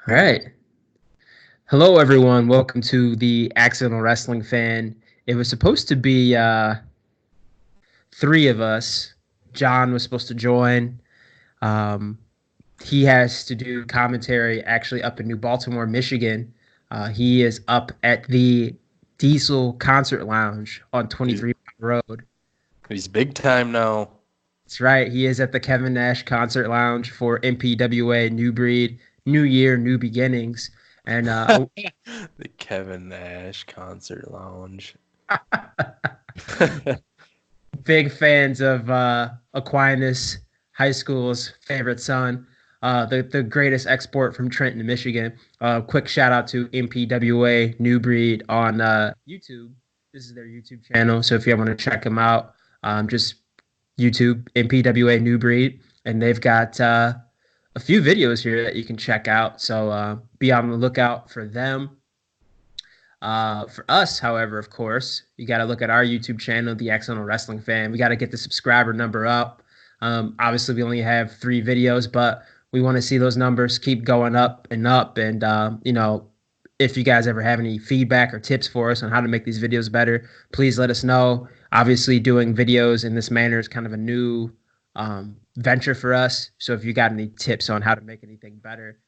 All right. Hello, everyone. Welcome to the Accidental Wrestling Fan. It was supposed to be three of us. John was supposed to join. Um, he has to do commentary actually up in New Baltimore, Michigan. He is up at the Diesel Concert Lounge on He's, 23 Mile Road. he's big time now. That's right. He is at the Kevin Nash Concert Lounge for MPWA New Breed, New Year, New Beginnings. And The Kevin Nash Concert Lounge. big fans of Aquinas High School's favorite son, the greatest export from Trenton, Michigan. Quick shout out to MPWA New Breed on YouTube. This is their YouTube channel, so if you want to check them out, just YouTube MPWA New Breed, and they've got a few videos here that you can check out. So be on the lookout for them. For us, however, of course, you got to look at our YouTube channel, The Accidental Wrestling Fan. We got to get the subscriber number up. Obviously, we only have 3 videos, but we want to see those numbers keep going up and up. And, if you guys ever have any feedback or tips for us on how to make these videos better, please let us know. Obviously, doing videos in this manner is kind of a new venture for us. So if you got any tips on how to make anything better,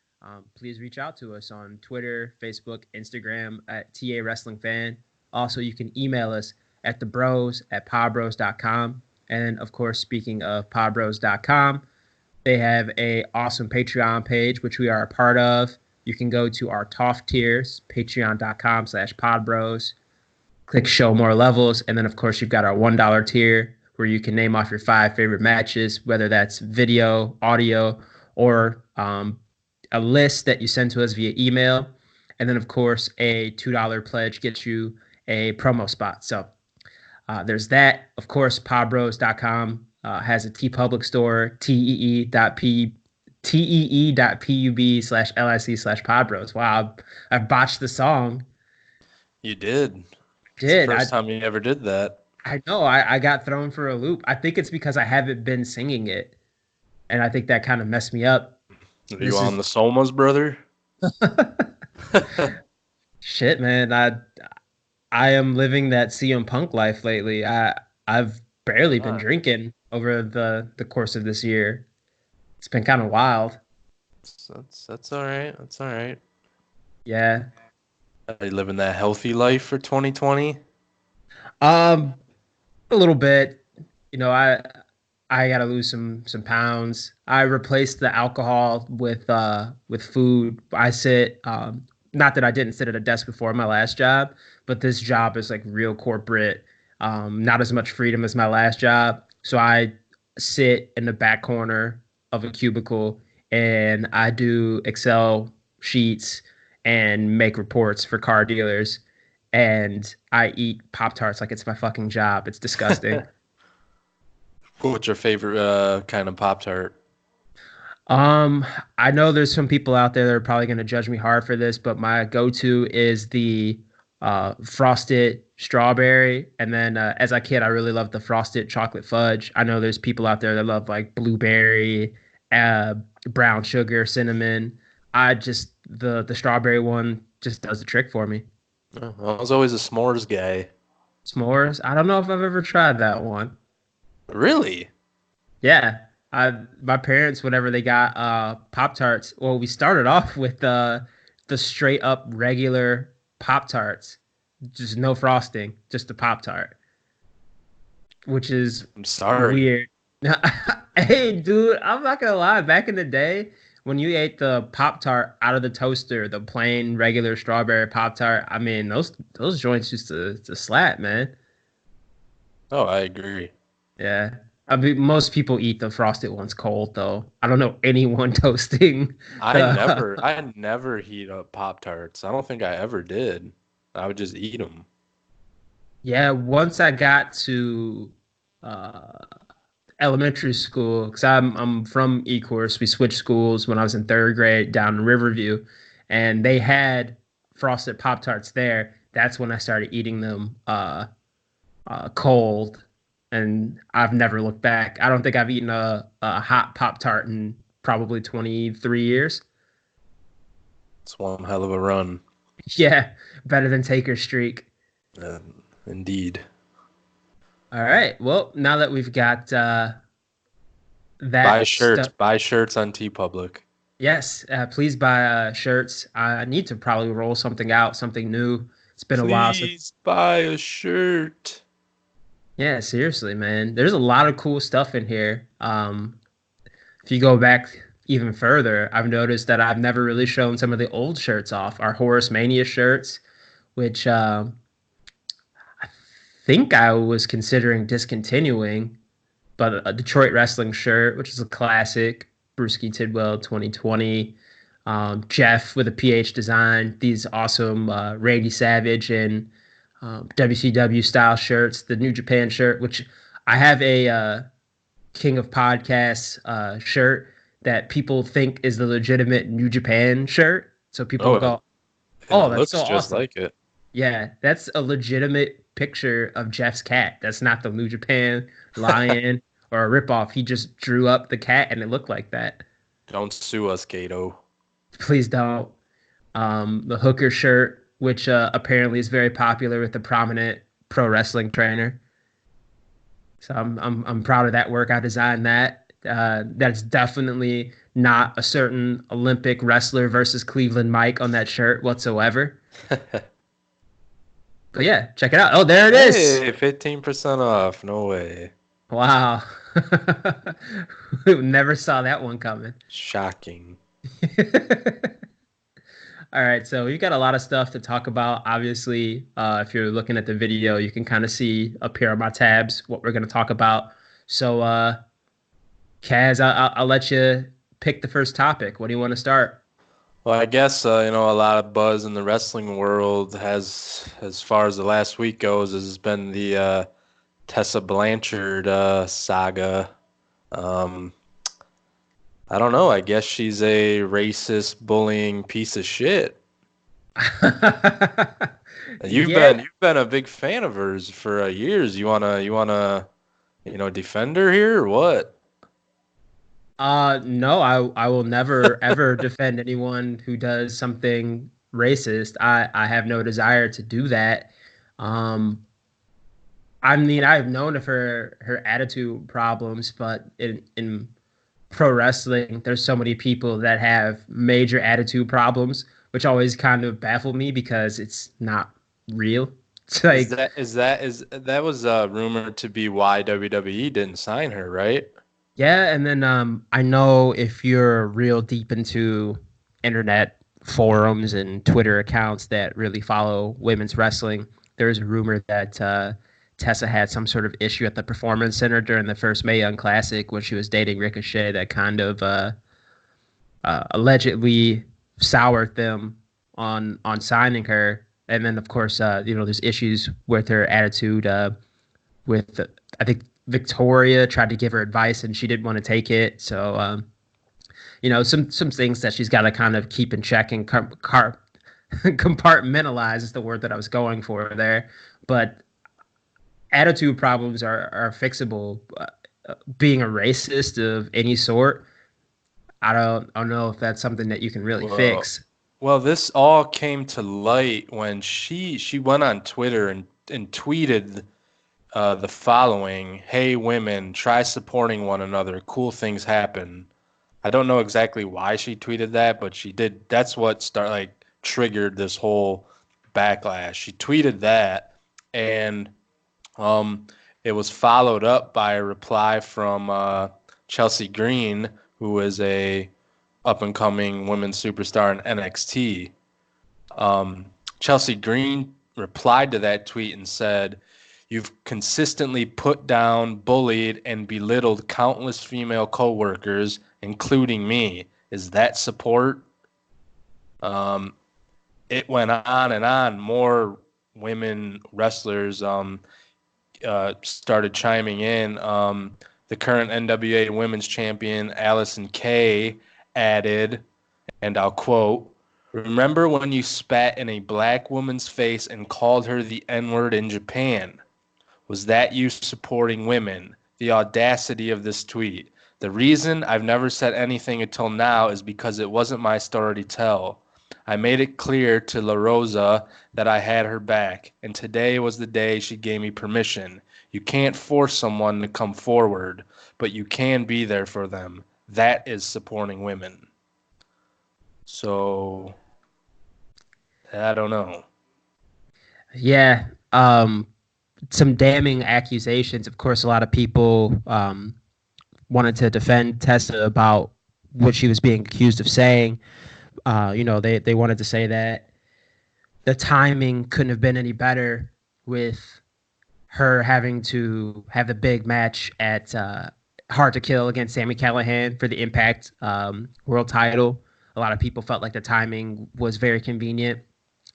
please reach out to us on Twitter, Facebook, Instagram at TA Wrestling Fan. Also, you can email us at thebros@podbros.com. And of course, speaking of podbros.com, they have a awesome Patreon page, which we are a part of. You can go to our TAWF tiers, patreon.com/podbros, click show more levels. And then, of course, you've got our $1 tier where you can name off your 5 favorite matches, whether that's video, audio, or a list that you send to us via email. And then, of course, a $2 pledge gets you a promo spot. So there's that. Of course, podbros.com has a TeePublic store, tee.pub/lic/podbros. Wow, I botched the song. You did. It's the Did first time you ever did that. I know I got thrown for a loop. I think it's because I haven't been singing it, and I think that kind of messed me up. Are you on the Somas, brother? Shit, man. I am living that CM Punk life lately. I've barely been drinking over the course of this year. It's been kind of wild. That's all right. That's all right. Yeah. Are you living that healthy life for 2020? A little bit. You know, I gotta lose some pounds. I replaced the alcohol with food. I sit not that I didn't sit at a desk before my last job, but this job is like real corporate. Not as much freedom as my last job. So I sit in the back corner of a cubicle and I do Excel sheets and make reports for car dealers. And I eat Pop-Tarts like it's my fucking job. It's disgusting. What's your favorite kind of Pop-Tart? I know there's some people out there that are probably going to judge me hard for this, but my go-to is the frosted strawberry. And then as a kid, I really loved the frosted chocolate fudge. I know there's people out there that love like blueberry, brown sugar, cinnamon. The strawberry one just does the trick for me. I was always a s'mores guy. S'mores? I don't know if I've ever tried that one. Really? Yeah. My parents, whenever they got Pop-Tarts, well, we started off with the straight up regular Pop-Tarts, just no frosting, just the Pop-Tart, which is I'm sorry. weird. Hey, dude, I'm not gonna lie. Back in the day, when you ate the Pop-Tart out of the toaster, the plain regular strawberry Pop-Tart, I mean, those joints used to slap, man. Oh, I agree. Yeah. I mean, most people eat the frosted ones cold, though. I don't know anyone toasting I the. never, I never heat up Pop-Tarts. I don't think I ever did. I would just eat them. Yeah, once I got to uh, elementary school, because I'm from Ecorse, we switched schools when I was in 3rd grade down in Riverview, and they had frosted Pop Tarts there. That's when I started eating them cold, and I've never looked back. I don't think I've eaten a hot Pop Tart in probably 23 years. It's one hell of a run. Yeah, better than Taker's streak. Uh, Indeed. All right. Well, now that we've got Buy that shirts. stuff, Buy shirts on TeePublic. yes, please buy shirts. I need to probably roll something out, something new. It's been a while since. Please buy a shirt. Yeah, seriously, man. There's a lot of cool stuff in here. If you go back even further, I've noticed that I've never really shown some of the old shirts off. Our Horus Mania shirts, which I think I was considering discontinuing, but a Detroit wrestling shirt, which is a classic, Brewski Tidwell 2020, Jeff with a PH design, these awesome Randy Savage and WCW style shirts, the New Japan shirt, which I have a King of Podcasts shirt that people think is the legitimate New Japan shirt. So people Oh, go, it "Oh, that's so looks just awesome." like it. Yeah, that's a legitimate picture of Jeff's cat. That's not the New Japan lion or a ripoff. He just drew up the cat and it looked like that. Don't sue us, Gato. Please don't. The Hooker shirt, which apparently is very popular with the prominent pro wrestling trainer. So I'm proud of that work. I designed that. That's definitely not a certain Olympic wrestler versus Cleveland Mike on that shirt whatsoever. But yeah, check it out. Oh, there it is. Hey, 15% off. No way. Wow. Never saw that one coming. Shocking. All right, so we've got a lot of stuff to talk about. Obviously, if you're looking at the video, you can kind of see up here on my tabs what we're going to talk about. So, Kaz, I'll let you pick the first topic. What do you want to start? Well, I guess a lot of buzz in the wrestling world has, as far as the last week goes, has been the Tessa Blanchard saga. I don't know. I guess she's a racist, bullying piece of shit. You've Yeah. been a big fan of hers for years. You wanna defend her here or what? No, I will never ever defend anyone who does something racist. I have no desire to do that. Um, I mean, I've known of her attitude problems, but in pro wrestling, there's so many people that have major attitude problems, which always kind of baffle me because it's not real. It's Is like, that was rumored to be why WWE didn't sign her, right? yeah, and then I know if you're real deep into internet forums and Twitter accounts that really follow women's wrestling, there's a rumor that Tessa had some sort of issue at the Performance Center during the first Mae Young Classic when she was dating Ricochet that kind of allegedly soured them on signing her. And then, of course, there's issues with her attitude with I think Victoria tried to give her advice and she didn't want to take it. So some things that she's got to kind of keep in check and compartmentalize is the word that I was going for there. But attitude problems are fixable. Being a racist of any sort, I don't know if that's something that you can really Well, fix. well, this all came to light when she went on Twitter and tweeted the following: "Hey women, try supporting one another. Cool things happen." I don't know exactly why she tweeted that, but she did. That's what triggered this whole backlash. She tweeted that, and it was followed up by a reply from Chelsea Green, who is a up and coming women's superstar in NXT. Chelsea Green replied to that tweet and said, "You've consistently put down, bullied, and belittled countless female coworkers, including me. Is that support?" It went on and on. More women wrestlers started chiming in. The current NWA Women's Champion, Allison Kay, added, and I'll quote, "Remember when you spat in a black woman's face and called her the N-word in Japan? Was that you supporting women? The audacity of this tweet. The reason I've never said anything until now is because it wasn't my story to tell. I made it clear to La Rosa that I had her back, and today was the day she gave me permission. You can't force someone to come forward, but you can be there for them. That is supporting women. So, I don't know. Yeah. Some damning accusations. Of course, a lot of people wanted to defend Tessa about what she was being accused of saying. They wanted to say that the timing couldn't have been any better with her having to have the big match at Hard to Kill against Sami Callihan for the Impact World Title. A lot of people felt like the timing was very convenient.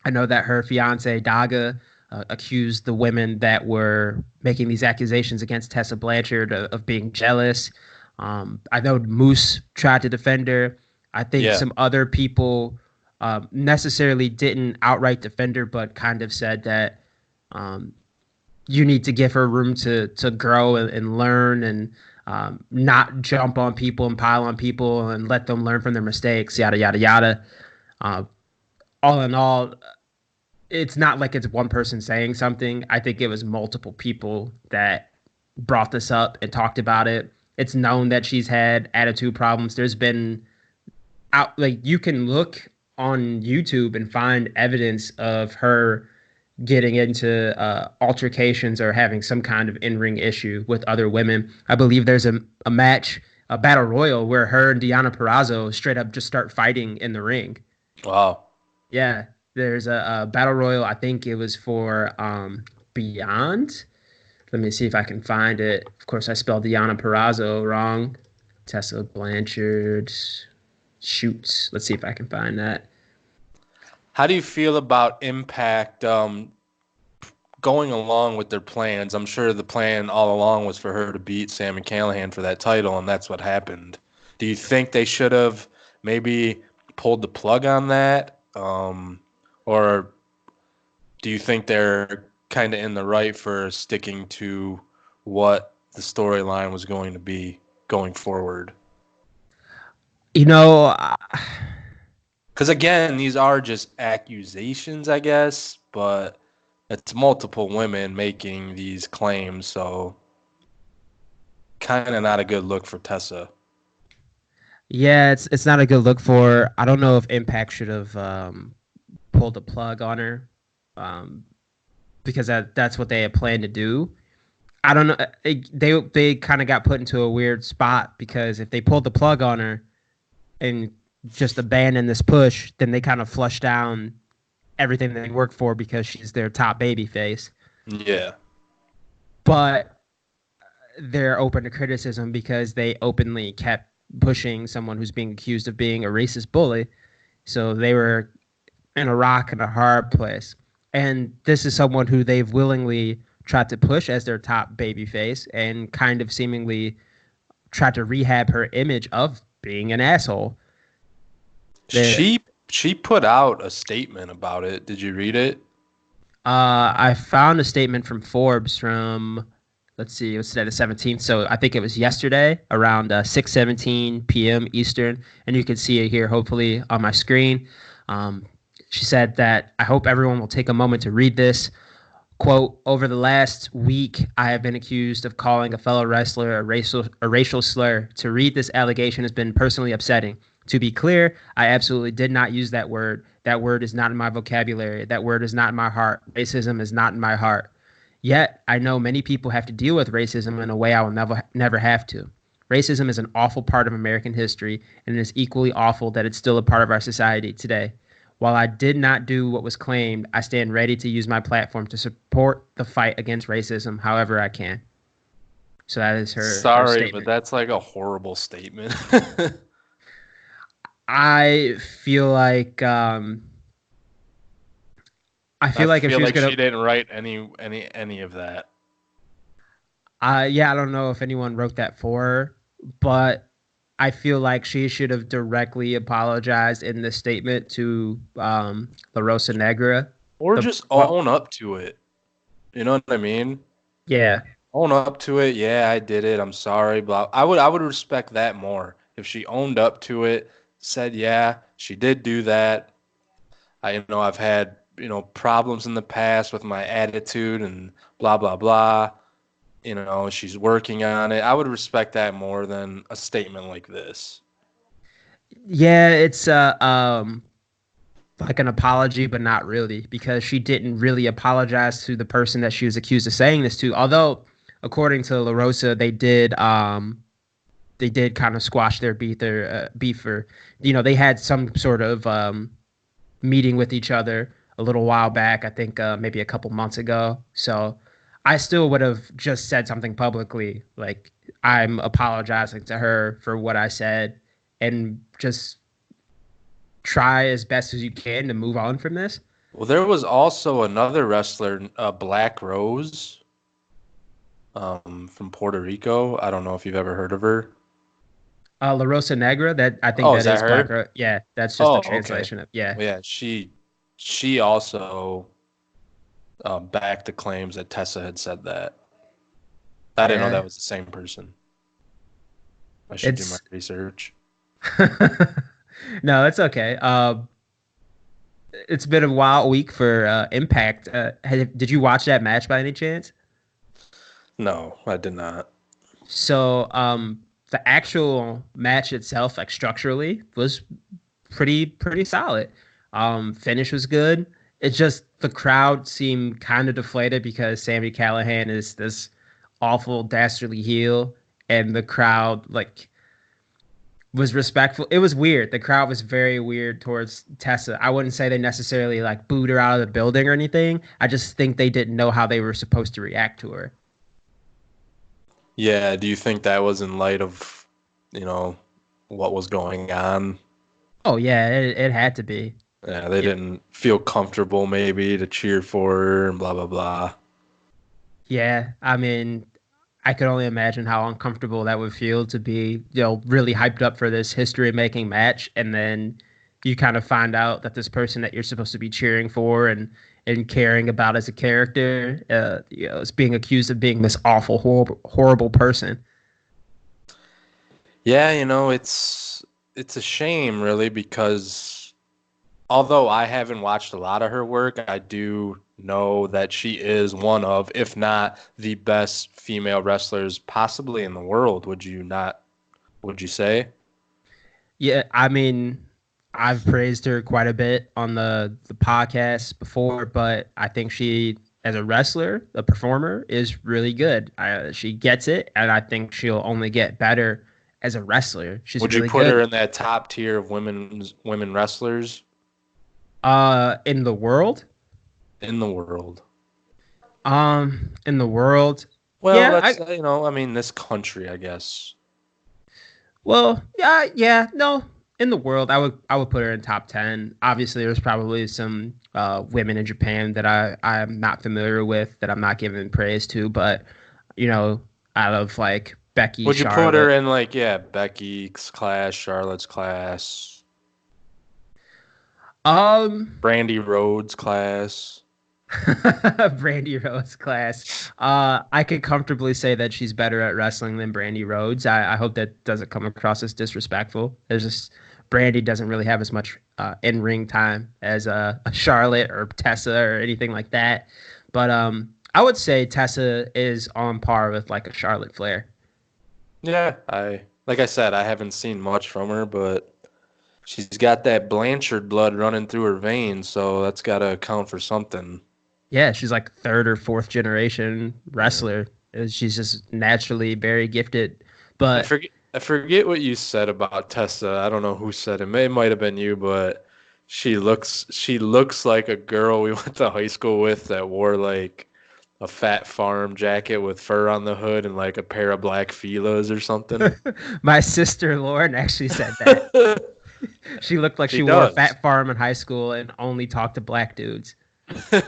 I know that her fiance Daga accused the women that were making these accusations against Tessa Blanchard of being jealous. I know Moose tried to defend her. I think Yeah. some other people necessarily didn't outright defend her, but kind of said that um, you need to give her room to grow and learn and not jump on people and pile on people and let them learn from their mistakes, yada, yada, yada. Uh, all in all, it's not like it's one person saying something. I think it was multiple people that brought this up and talked about it. It's known that she's had attitude problems. There's been out like you can look on YouTube and find evidence of her getting into altercations or having some kind of in-ring issue with other women. I believe there's a match, a battle royal, where her and Deonna Purrazzo straight up just start fighting in the ring. Wow. Yeah, there's a battle royal. I think it was for Beyond. Let me see if I can find it. Of course, I spelled Deonna Purrazzo wrong. Tessa Blanchard shoots. Let's see if I can find that. How do you feel about Impact going along with their plans? I'm sure the plan all along was for her to beat Sami Callihan for that title, and that's what happened. Do you think they should have maybe pulled the plug on that? Or do you think they're kind of in the right for sticking to what the storyline was going to be going forward? You know, Because again, these are just accusations, I guess, but it's multiple women making these claims, so kind of not a good look for Tessa. yeah, it's not a good look for. I don't know if Impact should have pulled the plug on her, um, because that's what they had planned to do. I don't know. They kind of got put into a weird spot because if they pulled the plug on her and just abandoned this push, then they kind of flush down everything they work for because she's their top baby face. Yeah. But they're open to criticism because they openly kept pushing someone who's being accused of being a racist bully. So they were in a rock and a hard place. And this is someone who they've willingly tried to push as their top baby face and kind of seemingly tried to rehab her image of being an asshole. She put out a statement about it. Did you read it? I found a statement from Forbes from, let's see, it was today the 17th. So I think it was yesterday around 6:17 p.m. Eastern. And you can see it here, hopefully, on my screen. She said that I hope everyone will take a moment to read this. Quote, over the last week, I have been accused of calling a fellow wrestler a racial slur. To read this allegation has been personally upsetting. To be clear, I absolutely did not use that word. That word is not in my vocabulary. That word is not in my heart. Racism is not in my heart. Yet, I know many people have to deal with racism in a way I will never have to. Racism is an awful part of American history, and it is equally awful that it's still a part of our society today. While I did not do what was claimed, I stand ready to use my platform to support the fight against racism however I can. So that is her Sorry, statement. but that's like a horrible statement. I feel like I feel like if she was she gonna, didn't write any of that. yeah, I don't know if anyone wrote that for her, but I feel like she should have directly apologized in this statement to La Rosa Negra. Or The just what? own up to it. You know what I mean? Yeah, Own up to it. Yeah, I did it. I'm sorry. Blah. I would respect that more if she owned up to it, said, yeah, she did do that. I've had, problems in the past with my attitude and blah, blah, blah. She's working on it. I would respect that more than a statement like this. Yeah, it's like an apology, but not really, because she didn't really apologize to the person that she was accused of saying this to. Although, according to La Rosa, they did kind of squash their beef, or they had some sort of meeting with each other a little while back. I think maybe a couple months ago. So I still would have just said something publicly, like I'm apologizing to her for what I said, and just try as best as you can to move on from this. Well, there was also another wrestler, Black Rose, from Puerto Rico. I don't know if you've ever heard of her. La Rosa Negra, that I think Oh, is that that is Black her? Rose. Yeah, that's just the Oh, okay. translation of, yeah. Well, yeah, she also backed the claims that Tessa had said that. I didn't know Yeah. that was the same person. I should do my It's research. no, it's okay. It's been a wild week for Impact. Did you watch that match by any chance? No, I did not. So, the actual match itself, like structurally, was pretty solid. Finish was good. It's just the crowd seemed kind of deflated because Sammy Callahan is this awful dastardly heel, and the crowd like was respectful. It was weird. The crowd was very weird towards Tessa. I wouldn't say they necessarily like booed her out of the building or anything. I just think they didn't know how they were supposed to react to her. Yeah, do you think that was in light of, you know, what was going on? Oh yeah, it had to be. Yeah, they Yeah, didn't feel comfortable maybe to cheer for her and blah blah blah. yeah. I mean, I could only imagine how uncomfortable that would feel to be, really hyped up for this history-making match, and then you kind of find out that this person that you're supposed to be cheering for and caring about as a character, is being accused of being this awful, horrible person. Yeah, it's a shame really because although I haven't watched a lot of her work, I do know that she is one of, if not the best female wrestlers possibly in the world. Would you not? Would you say? Yeah, I mean, I've praised her quite a bit on the podcast before, but I think she, as a wrestler, a performer, is really good. She gets it, and I think she'll only get better as a wrestler. She's Would you really put her good. in that top tier of women wrestlers In the world, in the world? in the world, Well, yeah, that's I mean, this country, I guess. well, yeah, no, in the world, I would put her in top 10. Obviously, there's probably some women in Japan that I'm not familiar with that I'm not giving praise to, but out of like Becky, Would you put her Charlotte, in like, yeah, Becky's class, Charlotte's class, um, Brandy Rhodes' class? Brandy Rhodes class, I could comfortably say that she's better at wrestling than Brandy Rhodes. I hope that doesn't come across as disrespectful. There's just Brandy doesn't really have as much in ring time as a Charlotte or Tessa or anything like that. But I would say Tessa is on par with like a Charlotte Flair. Yeah, like I said, I haven't seen much from her, but she's got that Blanchard blood running through her veins, so that's got to account for something. Yeah, she's like third or fourth generation Yeah. wrestler. She's just naturally very gifted. I But forget I forget what you said about Tessa. I don't know who said it. It might have been you, but she looks like a girl we went to high school with that wore like a fat farm jacket with fur on the hood and like a pair of black Filas or something. my sister Lauren actually said that. She looked like She she wore a does. fat farm in high school and only talked to black dudes. She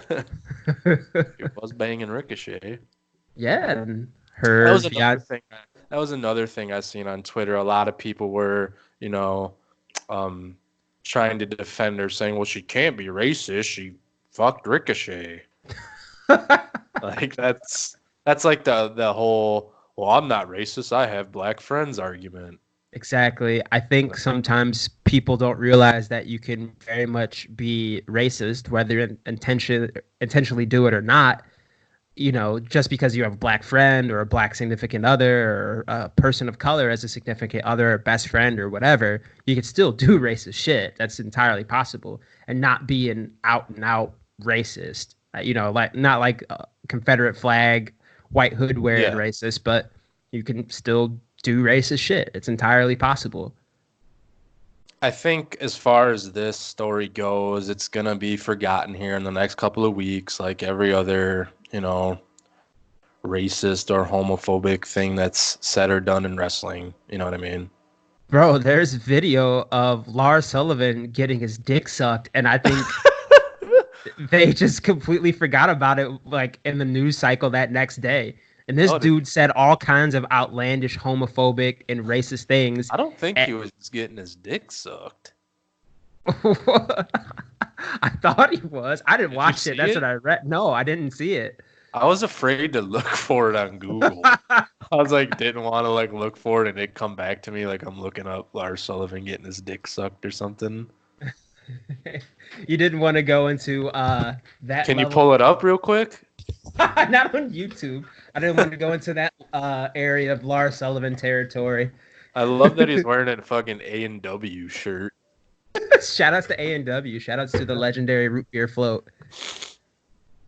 was banging Ricochet. Yeah, and That her was another fiance. thing. That was another thing I seen on Twitter. A lot of people were, um, trying to defend her, saying, "Well, she can't be racist. She fucked Ricochet." Like that's like the whole, "Well, I'm not racist. I have black friends" argument. Exactly. I think sometimes people don't realize that you can very much be racist, whether intentionally do it or not. Just because you have a black friend or a black significant other or a person of color as a significant other or best friend or whatever, you can still do racist shit. That's entirely possible and not be an out and out racist. Like not like a Confederate flag, white hood wearing Yeah. racist, but you can still do racist shit. It's entirely possible. I think as far as this story goes, it's gonna be forgotten here in the next couple of weeks, like every other, racist or homophobic thing that's said or done in wrestling. You know what I mean? Bro, there's video of Lars Sullivan getting his dick sucked, and I think they just completely forgot about it like in the news cycle that next day. And this Oh, did dude said all kinds of outlandish homophobic and racist things. I don't think And he was getting his dick sucked. I thought he was. I didn't Did you watch it. see That's what it? I read. No, I didn't see it. I was afraid to look for it on Google. I was like, didn't want to like look for it and it come back to me like I'm looking up Lars Sullivan getting his dick sucked or something. You didn't want to go into that Can you level. pull it up real quick? Not on YouTube. I didn't want to go into that area of Lars Sullivan territory. I love that he's wearing a fucking A&W shirt. Shout outs to A&W. Shout outs to the legendary root beer float.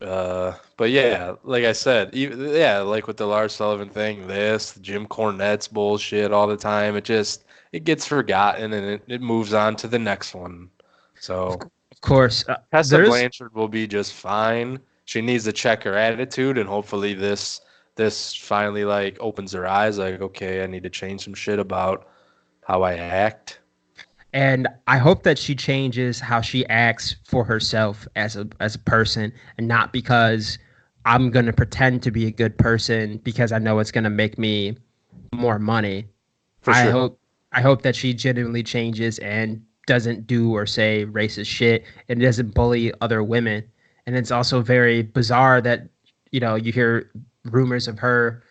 But yeah, like I said, yeah, like with the Lars Sullivan thing, the Jim Cornette's bullshit all the time. It gets forgotten and it moves on to the next one. So Of course, Tessa there's Blanchard will be just fine. She needs to check her attitude, and hopefully this finally like opens her eyes. Like, okay, I need to change some shit about how I act. and I hope that she changes how she acts for herself as a person, and not because I'm gonna pretend to be a good person because I know it's gonna make me more money. For I sure. hope I hope that she genuinely changes and doesn't do or say racist shit and doesn't bully other women. And it's also very bizarre that you hear rumors of her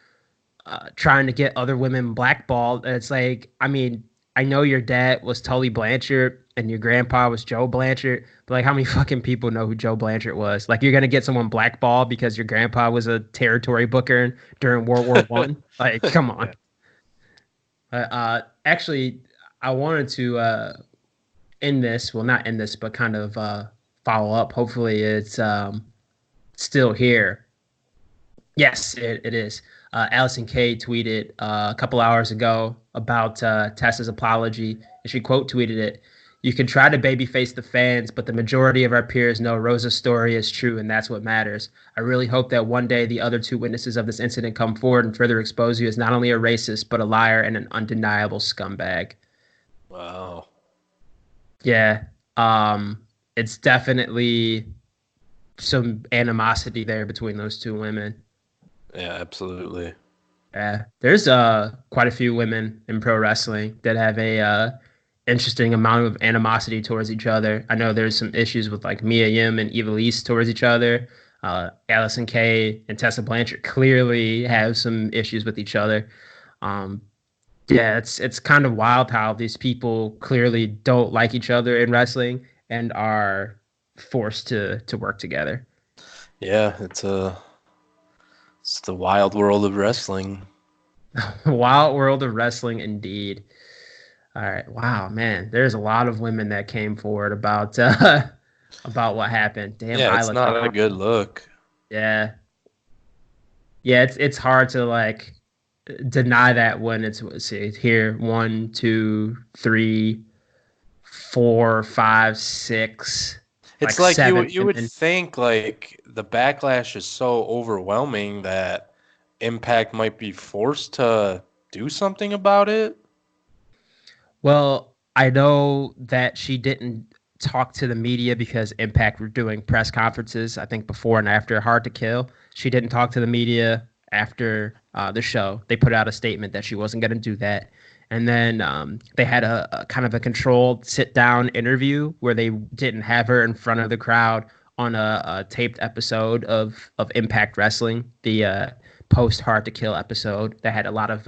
trying to get other women blackballed. And it's like, I mean, I know your dad was Tully Blanchard and your grandpa was Joe Blanchard, but like, how many fucking people know who Joe Blanchard was? Like, you're gonna get someone blackballed because your grandpa was a territory booker during World War One? Like, come on. Yeah. Actually, I wanted to end this. Well, not end this, but kind of follow up. Hopefully, it's still here. Yes, it is. Allison Kay tweeted a couple hours ago about Tessa's apology, and she quote tweeted it. You can try to babyface the fans, but the majority of our peers know Rosa's story is true, and that's what matters. I really hope that one day the other two witnesses of this incident come forward and further expose you as not only a racist, but a liar and an undeniable scumbag. Wow. Yeah, it's definitely some animosity there between those two women. Yeah, absolutely. Yeah, there's quite a few women in pro wrestling that have a interesting amount of animosity towards each other. I know there's some issues with like Mia Yim and Evilise towards each other. Allison Kay and Tessa Blanchard clearly have some issues with each other. Um, yeah, it's kind of wild how these people clearly don't like each other in wrestling and are forced to work together. Yeah, it's the wild world of wrestling. Wild world of wrestling, indeed. All right, wow, man, there's a lot of women that came forward about about what happened. Damn, Yeah, it's Isla not a Dawn. good look. Yeah, yeah, it's hard to like deny that when it's, let's see here, one, two, three, four, five, six, It's like like seven you would women. think like the backlash is so overwhelming that Impact might be forced to do something about it. Well, I know that she didn't talk to the media because Impact were doing press conferences, I think before and after Hard to Kill. She didn't talk to the media after the show. They put out a statement that she wasn't going to do that. And then they had a kind of a controlled sit down interview where they didn't have her in front of the crowd on a taped episode of Impact Wrestling, the post Hard to Kill episode that had a lot of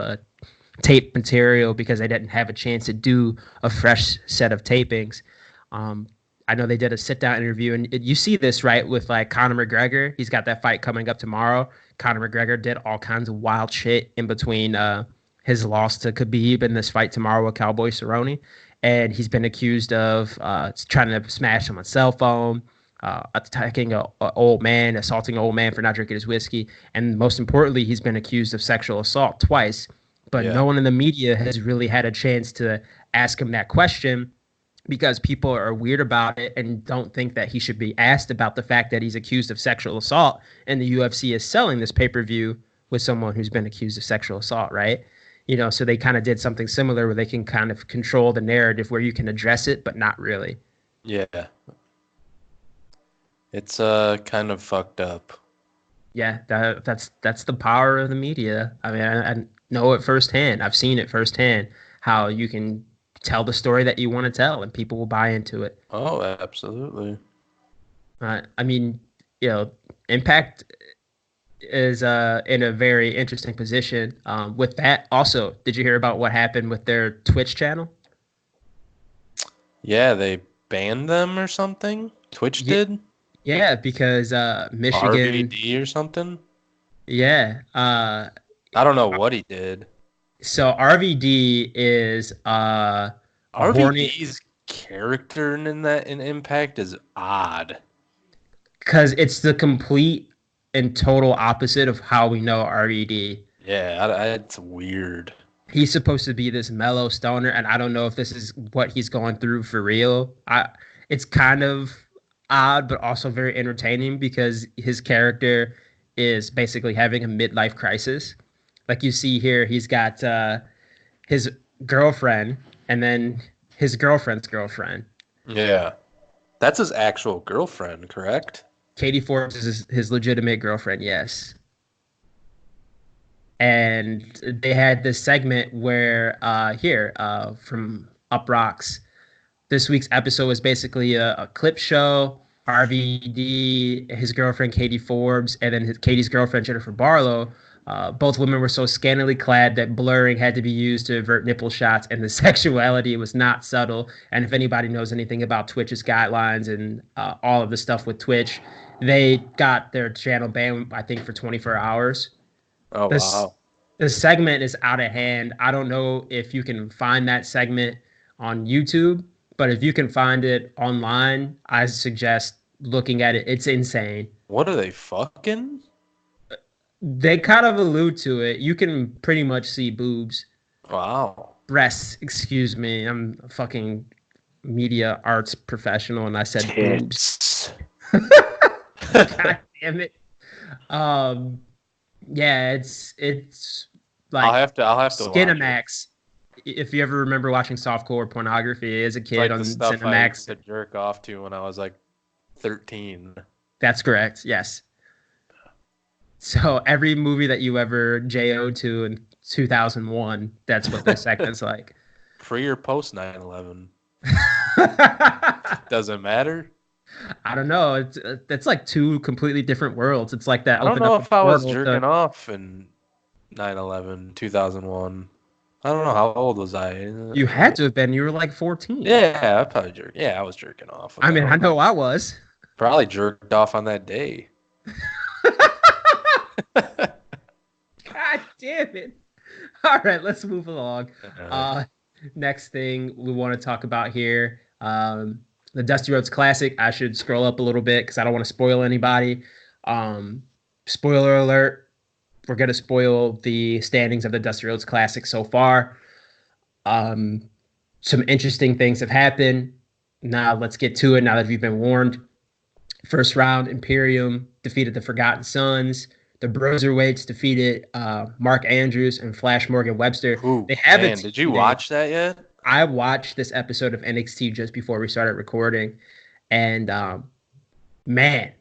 tape material because they didn't have a chance to do a fresh set of tapings. Um, I know they did a sit down interview, and you see this right with like Conor McGregor. He's got that fight coming up tomorrow. Conor McGregor did all kinds of wild shit in between his loss to Khabib and this fight tomorrow with Cowboy Cerrone, and he's been accused of trying to smash him on cell phone, attacking a old man, assaulting an old man for not drinking his whiskey, and most importantly, he's been accused of sexual assault twice. But Yeah. no one in the media has really had a chance to ask him that question because people are weird about it and don't think that he should be asked about the fact that he's accused of sexual assault. And the UFC is selling this pay-per-view with someone who's been accused of sexual assault, right? You know, so they kind of did something similar where they can kind of control the narrative where you can address it, but not really. Yeah. It's kind of fucked up. Yeah, that's the power of the media. I mean, I know it firsthand. I've seen it firsthand how you can tell the story that you want to tell and people will buy into it. Oh, absolutely. I mean, you know, Impact is in a very interesting position. With that, also, did you hear about what happened with their Twitch channel? Yeah, they banned them or something. Twitch Yeah, did. yeah, because Michigan. RVD or something. Yeah. I don't know what he did. So RVD is a horny RVD's character in Impact is odd. because it's the complete and total opposite of how we know RVD. Yeah, it's weird. He's supposed to be this mellow stoner, and I don't know if this is what he's going through for real. It's kind of odd, but also very entertaining because his character is basically having a midlife crisis. Like you see here, he's got his girlfriend and then his girlfriend's girlfriend. Yeah. That's his actual girlfriend, correct? Katie Forbes is his legitimate girlfriend, yes. And they had this segment where from Up Rocks, this week's episode was basically a clip show. RVD, his girlfriend Katie Forbes, and then Katie's girlfriend Jennifer Barlow. Both women were so scantily clad that blurring had to be used to avert nipple shots, and the sexuality was not subtle. And if anybody knows anything about Twitch's guidelines and all of the stuff with Twitch, they got their channel banned, I think, for 24 hours. Oh, This wow. the segment is out of hand. I don't know if you can find that segment on YouTube, but if you can find it online, I suggest looking at it. It's insane. What are they fucking? They kind of allude to it. You can pretty much see boobs, Wow. breasts, excuse me. I'm a fucking media arts professional and I said boobs. Tits. God damn it. Um yeah, it's like I'll have to watch it. Skinamax. If you ever remember watching softcore pornography as a It's kid like on the stuff I Cinemax, used to jerk off to when I was like 13. that's correct. Yes. So every movie that you ever JO to in 2001, that's what this segment's like. Pre or post 9/11? Doesn't matter. I don't know. It's like two completely different worlds. It's like that. I don't open know up if I was portal jerking off in 9/11, 2001. I don't know. How old was I? You had to have been. You were like 14. Yeah, I probably jerked. Yeah, I was jerking off. I mean, I know I was. Probably jerked off on that day. God damn it. All right, let's move along. Next thing we want to talk about here, the Dusty Rhodes Classic. I should scroll up a little bit because I don't want to spoil anybody. Spoiler alert, we're going to spoil the standings of the Dusty Rhodes Classic so far. Some interesting things have happened. Now let's get to it now that we've been warned. First round, Imperium defeated the Forgotten Sons. The Broserweights defeated Mark Andrews and Flash Morgan Webster. Ooh, They have man, did you watch that yet? I watched this episode of NXT just before we started recording, and man,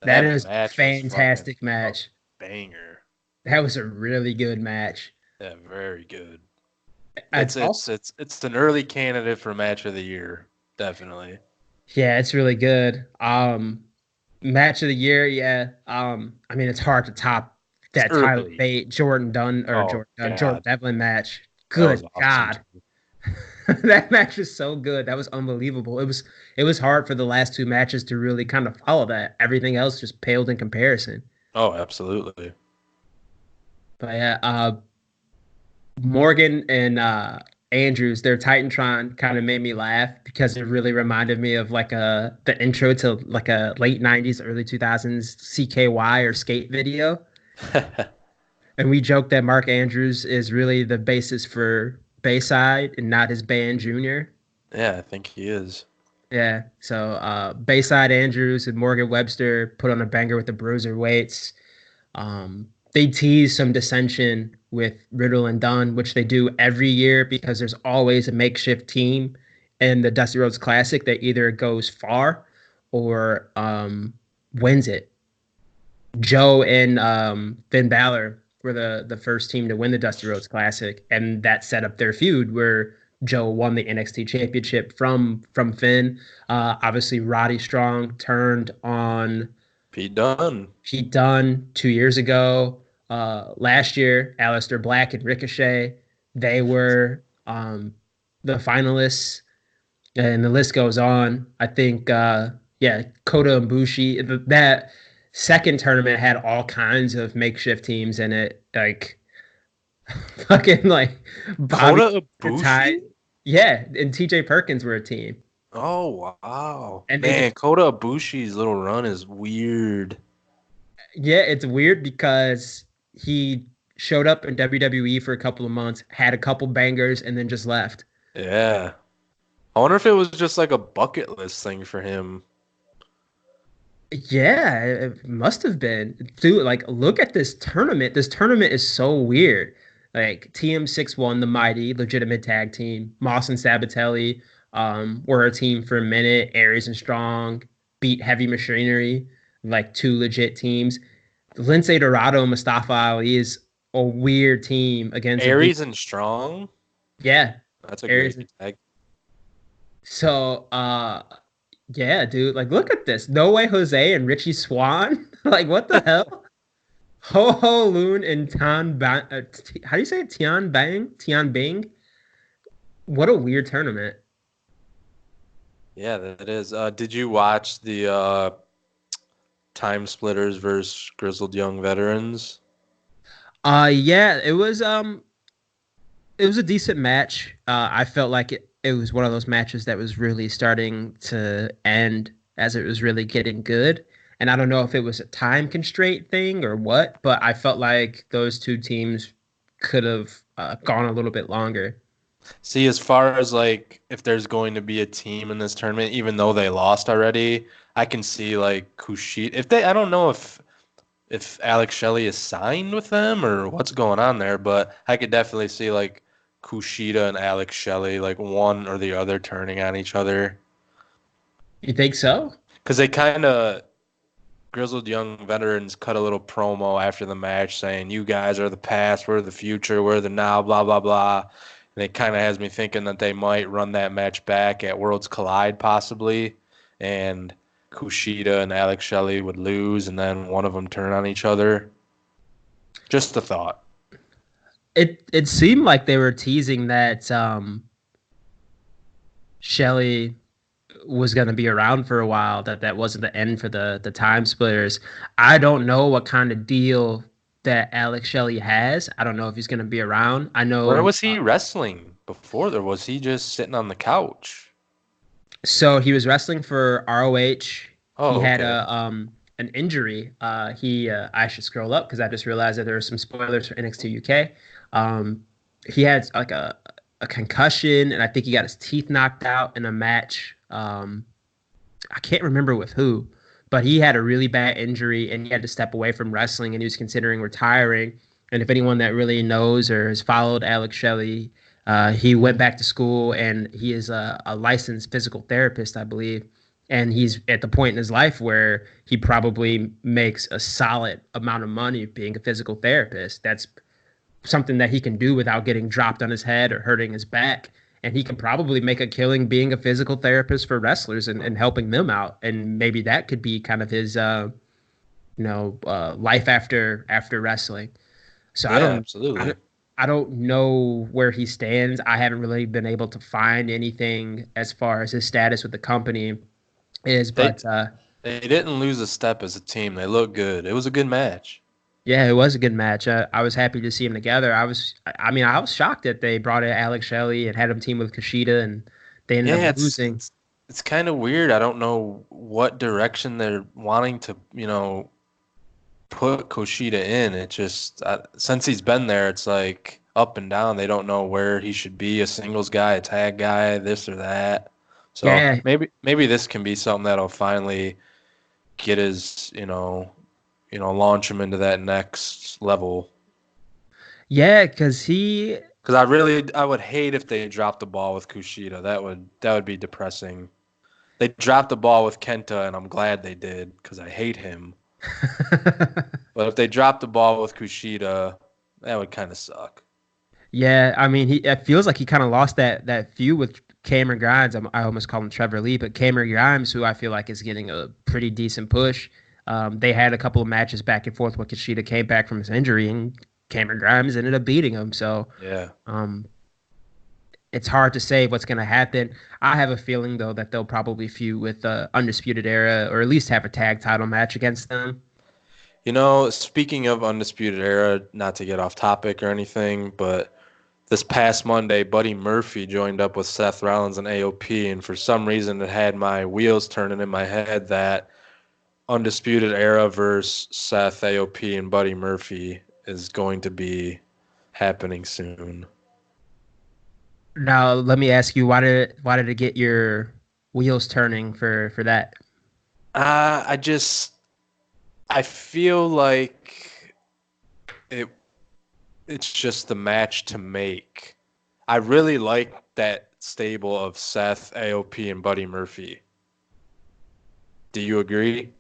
that is a fantastic match. Banger. That was a really good match. Yeah, very good. It's It's an early candidate for match of the year, definitely. Yeah, it's really good. Match of the year, yeah. I mean, it's hard to top that Tyler Bate, Jordan Devlin match. That was Good awesome God. too. That match was so good. That was unbelievable. It was hard for the last two matches to really kind of follow that. Everything else just paled in comparison. Oh, absolutely. But yeah, Morgan and Andrews, their Titantron kind of made me laugh because it really reminded me of like the intro to like a late 90s, early 2000s CKY or skate video. And we joked that Mark Andrews is really the basis for Bayside and not his band Junior. Yeah, I think he is. Yeah. So Bayside Andrews and Morgan Webster put on a banger with the Bruiser weights. They tease some dissension with Riddle and Dunn, which they do every year because there's always a makeshift team in the Dusty Rhodes Classic that either goes far or wins it. Joe and Finn Balor were the first team to win the Dusty Rhodes Classic, and that set up their feud where Joe won the NXT Championship from Finn. Obviously, Roddy Strong turned on Pete Dunne. Pete Dunne 2 years ago. Last year, Aleister Black and Ricochet, they were the finalists, and the list goes on. I think, yeah, Kota Ibushi. That second tournament had all kinds of makeshift teams in it, like fucking like Bobby Kota Ty. Ibushi? Yeah, and T.J. Perkins were a team, Oh wow. and they Man, Kota Ibushi's little run is weird. yeah, it's weird because he showed up in WWE for a couple of months, had a couple bangers, and then just left. Yeah. I wonder if it was just like a bucket list thing for him. Yeah, it must have been. Dude, like, look at this tournament. This tournament is so weird. Like, TM6 won the Mighty, legitimate tag team. Moss and Sabatelli were a team for a minute. Aries and Strong beat Heavy Machinery, like two legit teams. Lince Dorado and Mustafa Ali is a weird team against a Aries and Strong? yeah, That's a Aries. great tag. So, yeah, dude, like, look at this. No Way Jose and Richie Swan. Like, what the hell? Ho Ho Loon and Tian Bang. How do you say it? Tian Bang? Tian Bing? What a weird tournament. Yeah, that is. Did you watch the Time Splitters versus Grizzled Young Veterans? Yeah, it was a decent match. I felt like it was one of those matches that was really starting to end as it was really getting good. And I don't know if it was a time constraint thing or what, but I felt like those two teams could have gone a little bit longer. See, as far as like if there's going to be a team in this tournament, even though they lost already, I can see like Kushida. If they, I don't know if Alex Shelley is signed with them or what's going on there, but I could definitely see like Kushida and Alex Shelley, like one or the other turning on each other. You think so? Because they kind of, Grizzled Young Veterans cut a little promo after the match saying, "You guys are the past, we're the future, we're the now, blah, blah, blah." And it kind of has me thinking that they might run that match back at Worlds Collide possibly. And Kushida and Alex Shelley would lose, and then one of them turn on each other. Just a thought. It seemed like they were teasing that Shelley was going to be around for a while, that wasn't the end for the time splitters. I don't know what kind of deal that Alex Shelley has. I don't know if he's going to be around. I Where know was he wrestling before? There was he just sitting on the couch? so he was wrestling for ROH. He Oh, had okay. an injury. He I should scroll up because I just realized that there were some spoilers for NXT UK. He had like a concussion, and I think he got his teeth knocked out in a match. I can't remember with who, but he had a really bad injury and he had to step away from wrestling and he was considering retiring. And if anyone that really knows or has followed Alex Shelley, he went back to school and he is a licensed physical therapist, I believe. And he's at the point in his life where he probably makes a solid amount of money being a physical therapist. That's something that he can do without getting dropped on his head or hurting his back. And he can probably make a killing being a physical therapist for wrestlers and helping them out. And maybe that could be kind of his, life after wrestling. So Yeah, absolutely. I don't know where he stands. I haven't really been able to find anything as far as his status with the company is, They but they didn't lose a step as a team. They look good. It was a good match. yeah, it was a good match. I was happy to see him together. I mean, I was shocked that they brought in Alex Shelley and had him team with Kushida, and they ended Yeah, up losing. it's kind of weird. I don't know what direction they're wanting to, put Kushida in. It just since he's been there, it's like up and down. They don't know where he should be, a singles guy, a tag guy, this or that. So Yeah, maybe this can be something that'll finally get his, launch him into that next level. yeah, because he, Because I would hate if they dropped the ball with Kushida. That would be depressing. They dropped the ball with Kenta, and I'm glad they did because I hate him. But if they dropped the ball with Kushida, that would kind of suck. yeah, I mean, it feels like he kind of lost that feud with Cameron Grimes. I almost call him Trevor Lee, but Cameron Grimes, who I feel like is getting a pretty decent push. They had a couple of matches back and forth when Kushida came back from his injury, and Cameron Grimes ended up beating him. So, Yeah. um, it's hard to say what's going to happen. I have a feeling though that they'll probably feud with Undisputed Era, or at least have a tag title match against them. Speaking of Undisputed Era, not to get off topic or anything, but this past Monday, Buddy Murphy joined up with Seth Rollins and AOP, and for some reason it had my wheels turning in my head that Undisputed Era versus Seth, AOP, and Buddy Murphy is going to be happening soon. Now, let me ask you, why did it get your wheels turning for that? I just I feel like it it's just the match to make. I really like that stable of Seth, AOP, and Buddy Murphy. Do you agree?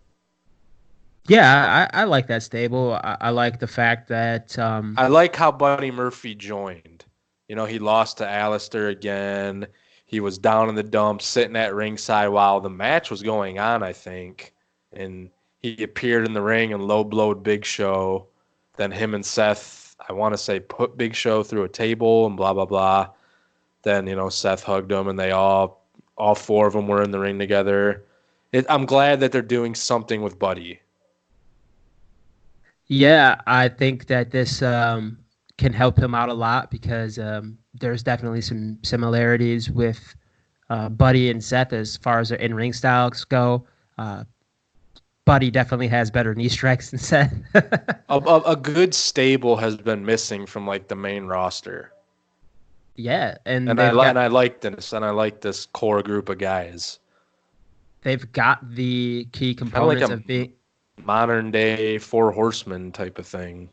Yeah, I like that stable. I like the fact that I like how Buddy Murphy joined. He lost to Alistair again. He was down in the dumps, sitting at ringside while the match was going on, I think. And he appeared in the ring and low blowed Big Show. Then him and Seth, I want to say, put Big Show through a table and blah, blah, blah. Then, Seth hugged him and they all four of them were in the ring together. I'm glad that they're doing something with Buddy. yeah, I think that this can help him out a lot because there's definitely some similarities with Buddy and Seth as far as their in-ring styles go. Uh, Buddy definitely has better knee strikes than Seth. A good stable has been missing from like the main roster. Yeah, and And I like this core group of guys. they've got the key Kind of like components a of being. modern day Four Horsemen type of thing.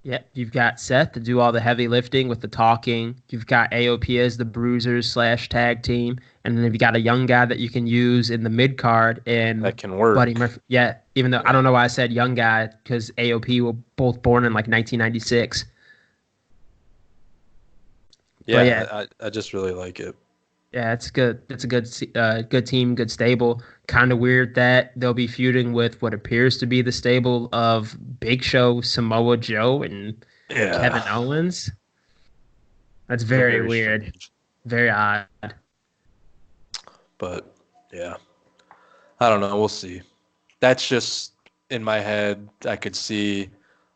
Yeah, you've got Seth to do all the heavy lifting with the talking. You've got AOP as the bruisers slash tag team, and then you've got a young guy that you can use in the mid card and That can work. Buddy Murphy. Yeah, even though I don't know why I said young guy because AOP were both born in like 1996. Yeah, But yeah, I just really like it. yeah, it's good. It's a good team, good stable. Kind of weird that they'll be feuding with what appears to be the stable of Big Show, Samoa Joe, and Kevin Yeah, Owens. That's very very weird, strange. very odd. But yeah, I don't know. We'll see. That's just in my head. I could see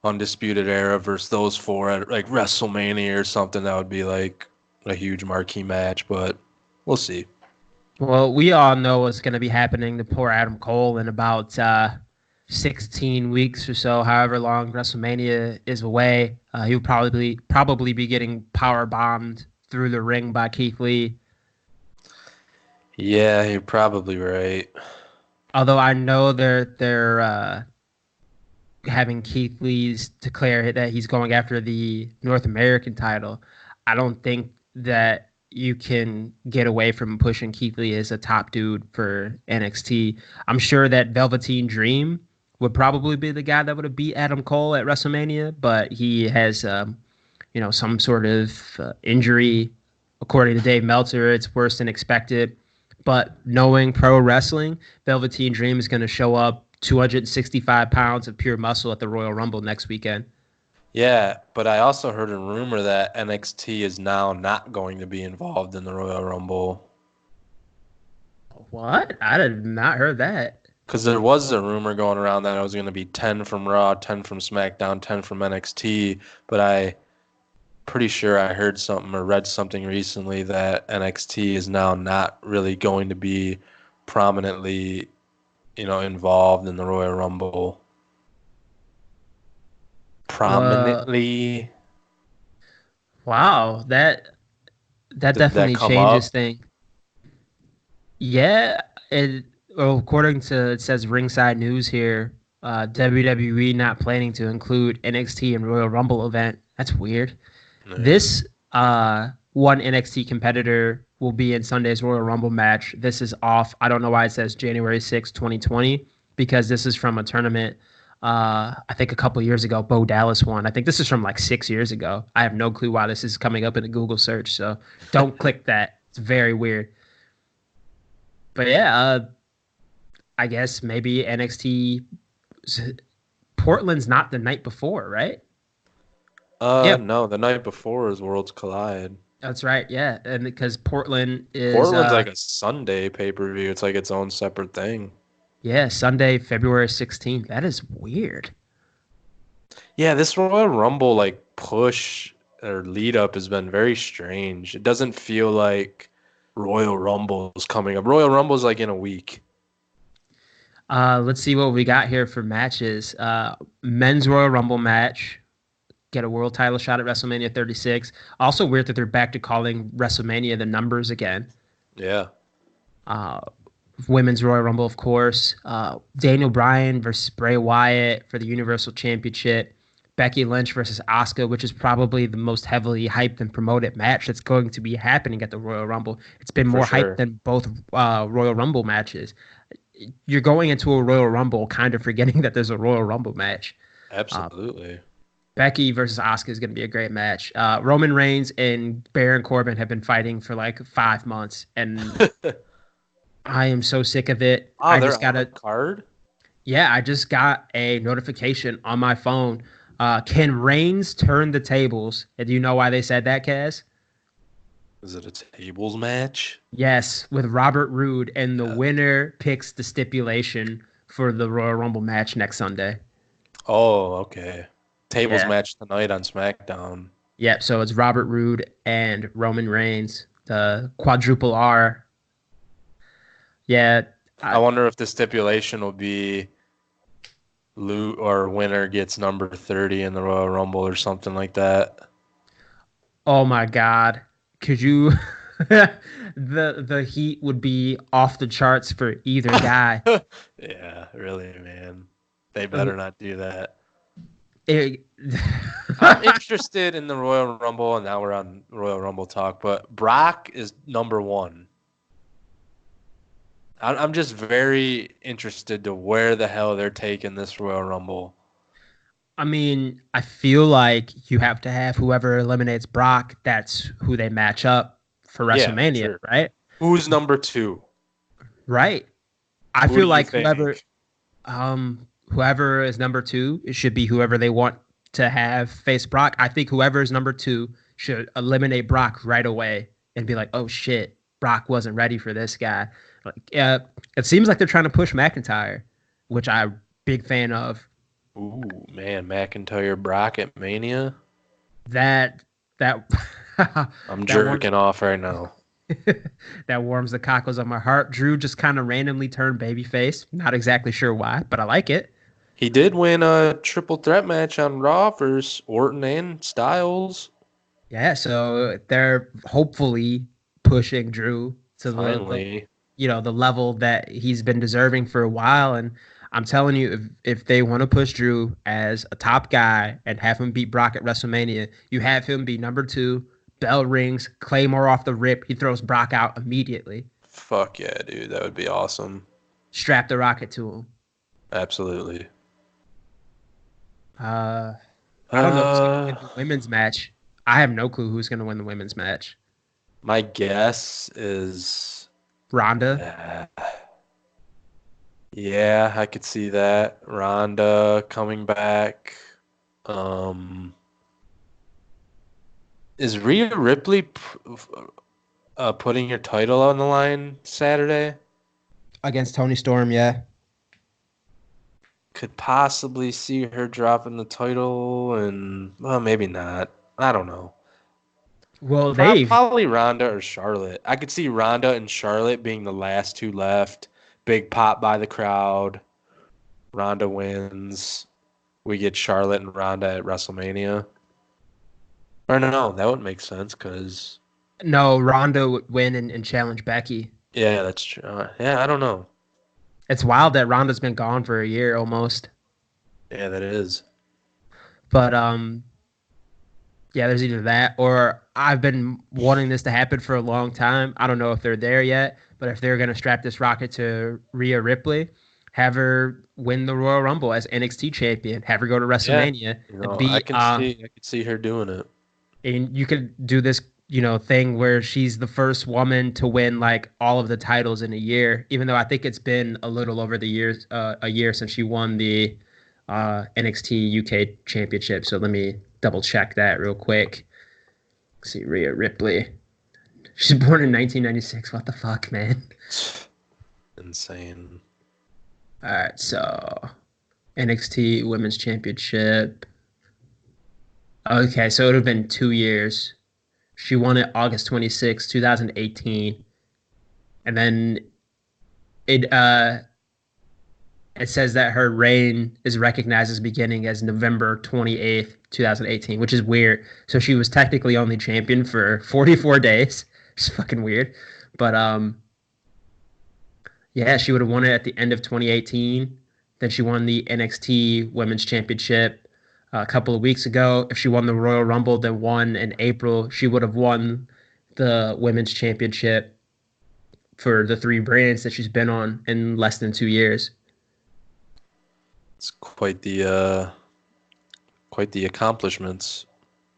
Undisputed Era versus those four at like WrestleMania or something. That would be like a huge marquee match, but we'll see. Well, we all know what's going to be happening to poor Adam Cole in about 16 weeks or so, however long WrestleMania is away. He'll probably be getting power bombed through the ring by Keith Lee. Yeah, you're probably right. Although I know they're having Keith Lee's declare that he's going after the North American title. I don't think that you can get away from pushing Keith Lee as a top dude for NXT. I'm sure that Velveteen Dream would probably be the guy that would have beat Adam Cole at WrestleMania, but he has, some sort of injury. According to Dave Meltzer, it's worse than expected. But knowing pro wrestling, Velveteen Dream is going to show up 265 pounds of pure muscle at the Royal Rumble next weekend. Yeah, but I also heard a rumor that NXT is now not going to be involved in the Royal Rumble. What? I did not heard that. Because there was a rumor going around that it was going to be 10 from Raw, 10 from SmackDown, 10 from NXT, but I pretty sure I heard something or read something recently that NXT is now not really going to be prominently, involved in the Royal Rumble. Uh, Prominently? wow, that Did that definitely come changes up? things. Yeah, well, according to it says Ringside News here, WWE not planning to include NXT in Royal Rumble event. That's weird. Yeah. This one NXT competitor will be in Sunday's Royal Rumble match. This is off. I don't know why it says January 6, 2020, because this is from a tournament. I think a couple years ago, Bo Dallas won. I think this is from like 6 years ago. I have no clue why this is coming up in a Google search. So don't click that. It's very weird. But yeah, I guess maybe NXT Portland's not the night before, right? Yep, No, the night before is Worlds Collide. that's right. Yeah, and because Portland is Portland's like a Sunday pay-per-view. It's like its own separate thing. yeah, Sunday, February 16th. That is weird. Yeah, this Royal Rumble like push or lead up has been very strange. It doesn't feel like Royal Rumble is coming up. Royal Rumble is like in a week. Let's see what we got here for matches. Men's Royal Rumble match. Get a world title shot at WrestleMania 36. Also weird that they're back to calling WrestleMania the numbers again. Yeah. Uh, Women's Royal Rumble, of course. Daniel Bryan versus Bray Wyatt for the Universal Championship. Becky Lynch versus Asuka, which is probably the most heavily hyped and promoted match that's going to be happening at the Royal Rumble. It's been For more hyped sure. than both Royal Rumble matches. You're going into a Royal Rumble kind of forgetting that there's a Royal Rumble match. Uh, Absolutely. Becky versus Asuka is going to be a great match. Roman Reigns and Baron Corbin have been fighting for like 5 months, and I am so sick of it. Oh, they're on the card? Yeah, I just got a notification on my phone. Can Reigns turn the tables? And do you know why they said that, Kaz? Is it a tables match? Yes, with Robert Roode, and the Yeah. winner picks the stipulation for the Royal Rumble match next Sunday. Oh, okay. Tables Yeah. match tonight on SmackDown. Yep. So it's Robert Roode and Roman Reigns, the quadruple R. Yeah. I I, wonder if the stipulation will be winner gets number 30 in the Royal Rumble or something like that. oh my God. Could you? The heat would be off the charts for either guy. Yeah, really, man. They better not do that. It, I'm interested in the Royal Rumble, and now we're on Royal Rumble talk, but Brock is number one. I'm just very interested to where the hell they're taking this Royal Rumble. I mean, I feel like you have to have whoever eliminates Brock, that's who they match up for Yeah, for WrestleMania, sure. right? Who's number two? Right. I Who feel do you like whoever think? whoever is number two, it should be whoever they want to have face Brock. I think whoever is number two should eliminate Brock right away and be like, oh shit, Brock wasn't ready for this guy. Like, it seems like they're trying to push McIntyre, which I'm big fan of. Ooh, man, McIntyre Brock at Mania. That that I'm that warms jerking off right now. that warms the cockles of my heart. Drew just kind of randomly turned babyface. Not exactly sure why, but I like it. He did win a triple threat match on Raw versus Orton and Styles. Yeah, so they're hopefully pushing Drew to the Finally. the level that he's been deserving for a while. And I'm telling you, if they want to push Drew as a top guy and have him beat Brock at WrestleMania, you have him be number two, bell rings, Claymore off the rip, he throws Brock out immediately, Fuck yeah, dude. That would be awesome. strap the rocket to him. Absolutely. I don't know who's gonna Uh, win the women's match. I have no clue who's gonna win the women's match. my guess is, Ronda. uh, yeah, I could see that. Ronda coming back. Is Rhea Ripley putting her title on the line Saturday? Against Tony Storm, yeah. Could possibly see her dropping the title, and well, maybe not. I don't know. Well, Probably Ronda or Charlotte. I could see Ronda and Charlotte being the last two left. Big pop by the crowd. Ronda wins. We get Charlotte and Ronda at WrestleMania. Or no, that would make sense because no, Ronda would win and challenge Becky. yeah, that's true. Yeah, I don't know. It's wild that Ronda's been gone for a year almost. Yeah, that is. But yeah, there's either that or I've been wanting this to happen for a long time. I don't know if they're there yet, but if they're gonna strap this rocket to Rhea Ripley, have her win the Royal Rumble as NXT champion, have her go to WrestleMania, Yeah, be I could see her doing it. and you could do this, thing where she's the first woman to win like all of the titles in a year, even though I think it's been a little over a year since she won the NXT UK championship. So let me double check that real quick. Let's see, Rhea Ripley. She's born in 1996. What the fuck, man? Insane. All right, so NXT Women's Championship. Okay, so it would have been 2 years. She won it August 26, 2018. And then it says that her reign is recognized as beginning as November 28th, 2018, which is weird. So she was technically only champion for 44 days. It's fucking weird. But yeah, she would have won it at the end of 2018. Then she won the NXT Women's Championship a couple of weeks ago. If she won the Royal Rumble, then won in April, she would have won the Women's Championship for the three brands that she's been on in less than 2 years. It's quite the accomplishments.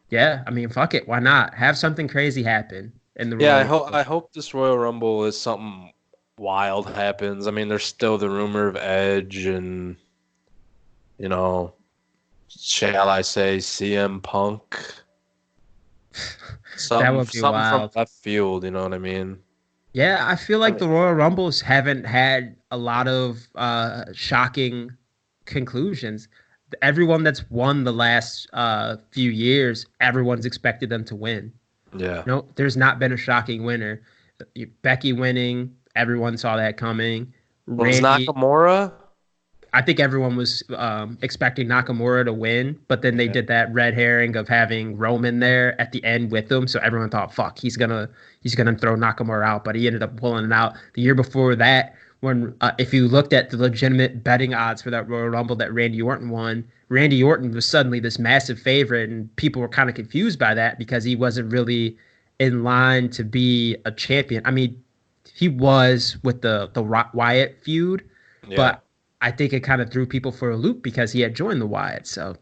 Yeah, I mean, fuck it, why not? Have something crazy happen in the Yeah, Royal Rumble. I hope this Royal Rumble is something wild happens. I mean, there's still the rumor of Edge and shall I say CM Punk? That would be Something from wild. left field, you know what I mean? Yeah, I feel like the Royal Rumbles haven't had a lot of shocking conclusions. Everyone that's won the last few years, everyone's expected them to win. Yeah. No, there's not been a shocking winner. Becky winning, everyone saw that coming. Was Randy, Nakamura? I think everyone was expecting Nakamura to win, but then they did that red herring of having Roman there at the end with them, so everyone thought, "Fuck, he's gonna throw Nakamura out," but he ended up pulling it out. The year before that, when if you looked at the legitimate betting odds for that Royal Rumble that Randy Orton won, Randy Orton was suddenly this massive favorite, and people were kind of confused by that because he wasn't really in line to be a champion. I mean, he was with the Wyatt feud, but I think it kind of threw people for a loop because he had joined the Wyatt. So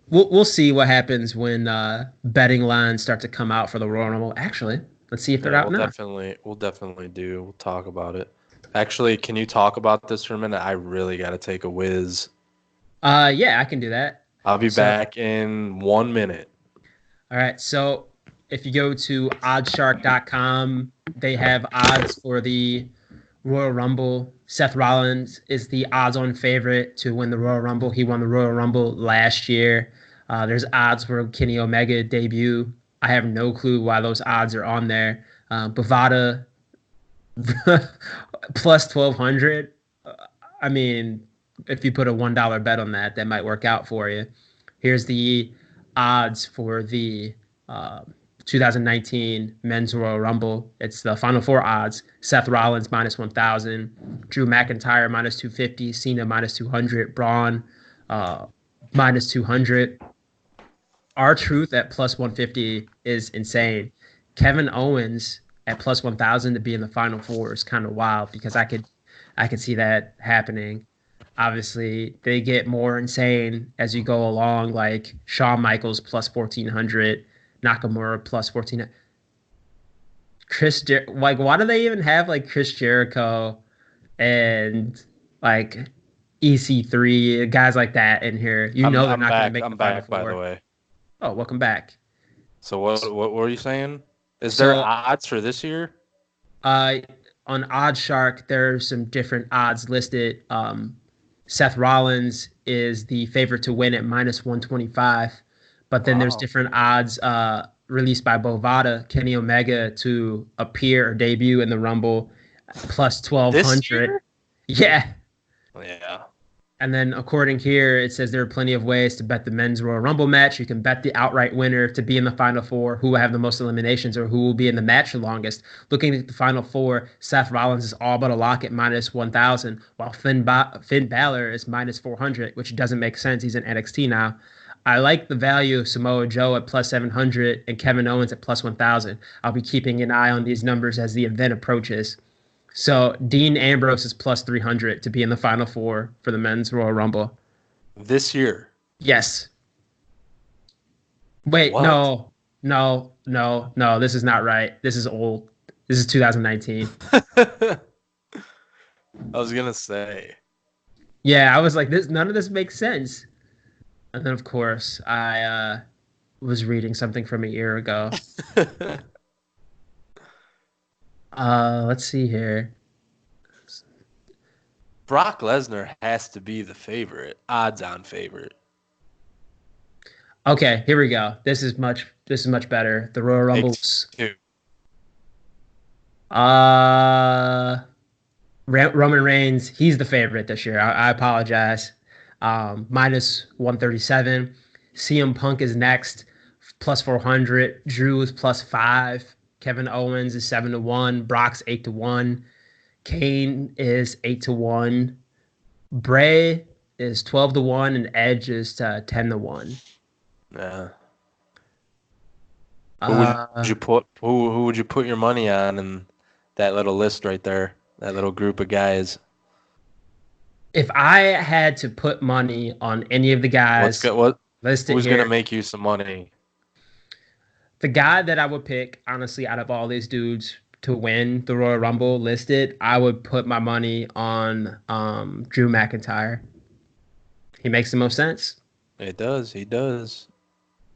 we'll see what happens when betting lines start to come out for the Royal Rumble. Actually, let's see if they're out now. We'll definitely do. We'll talk about it. Actually, can you talk about this for a minute? I really got to take a whiz. Yeah, I can do that. I'll be back in 1 minute. All right. So if you go to oddshark.com, they have odds for the Royal Rumble. Seth Rollins is the odds-on favorite to win the Royal Rumble. He won the Royal Rumble last year. There's odds for Kenny Omega debut. I have no clue why those odds are on there. Bovada plus 1,200. I mean, if you put a $1 bet on that, that might work out for you. Here's the odds for the 2019 Men's Royal Rumble. It's the Final Four odds. Seth Rollins minus 1,000, Drew McIntyre minus 250, Cena minus 200, Braun minus 200. R-Truth at plus 150 is insane. Kevin Owens at plus 1,000 to be in the Final Four is kind of wild because I could see that happening. Obviously, they get more insane as you go along, like Shawn Michaels plus 1,400, Nakamura plus 14. Like, why do they even have like Chris Jericho and like EC3 guys like that in here? They're not going to make the Final Four. By the way. Oh, welcome back. So what were you saying? Is there So, odds for this year? uh, on Odd Shark, there's some different odds listed. Seth Rollins is the favorite to win at minus 125, but then there's Wow. different odds released by Bovada, Kenny Omega to appear or debut in the Rumble, plus This 1200. year? Yeah. Yeah. And then according here, it says there are plenty of ways to bet the men's Royal Rumble match. You can bet the outright winner to be in the final four, who will have the most eliminations, or who will be in the match the longest. Looking at the final four, Seth Rollins is all but a lock at minus 1,000, while Finn Balor is minus 400, which doesn't make sense. He's in NXT now. I like the value of Samoa Joe at plus 700 and Kevin Owens at plus 1,000. I'll be keeping an eye on these numbers as the event approaches. So Dean Ambrose is plus 300 to be in the final four for the men's Royal Rumble. This year. Yes. Wait, What? no. This is not right. This is old. This is 2019. I was gonna say. Yeah, I was like, this. None of this makes sense. And then, of course, I was reading something from a year ago. Let's see here. Brock Lesnar has to be the favorite, odds-on favorite. Okay, here we go. This is much. This is much better. The Royal Rumbles. Two. Roman Reigns, he's the favorite this year. I apologize. Minus 137. CM Punk is next, plus 400. Drew is plus 5. Kevin Owens is 7-1. Brock's 8-1. Kane is 8-1. Bray is 12-1, and Edge is 10-1. Yeah. Who Uh, would you put? Who would you put your money on in that little list right there? That little group of guys. if I had to put money on any of the What's guys good? What? listed Who's gonna here, make you some money? the guy that I would pick, honestly, out of all these dudes to win the Royal Rumble listed, I would put my money on Drew McIntyre. He makes the most sense. It does. He does.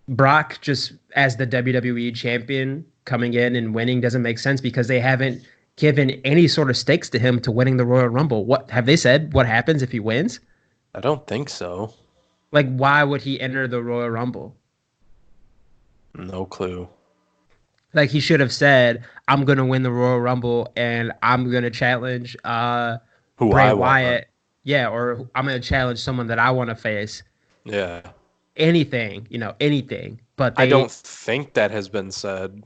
Brock, just as the WWE champion, coming in and winning doesn't make sense because they haven't given any sort of stakes to him to winning the Royal Rumble. What have they said? What happens if he wins? I don't think so. Like, why would he enter the Royal Rumble? No clue. Like, he should have said, I'm going to win the Royal Rumble and I'm going to challenge Who Bray I want. Wyatt. Yeah, or I'm going to challenge someone that I want to face. Yeah. Anything, anything. But I don't think that has been said.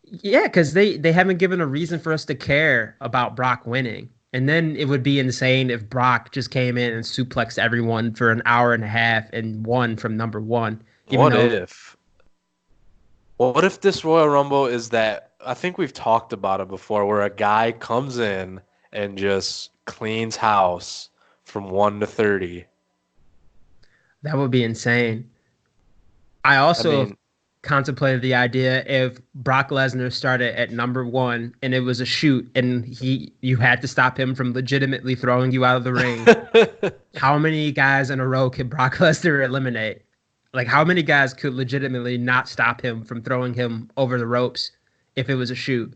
yeah, because they haven't given a reason for us to care about Brock winning. And then it would be insane if Brock just came in and suplexed everyone for an hour and a half and won from number one. Even What though, if? What if this Royal Rumble is that? I think we've talked about it before, where a guy comes in and just cleans house from 1 to 30. that would be insane. I I also mean, contemplated the idea if Brock Lesnar started at number one and it was a shoot and you had to stop him from legitimately throwing you out of the ring. How many guys in a row could Brock Lesnar eliminate? Like, how many guys could legitimately not stop him from throwing him over the ropes if it was a shoot?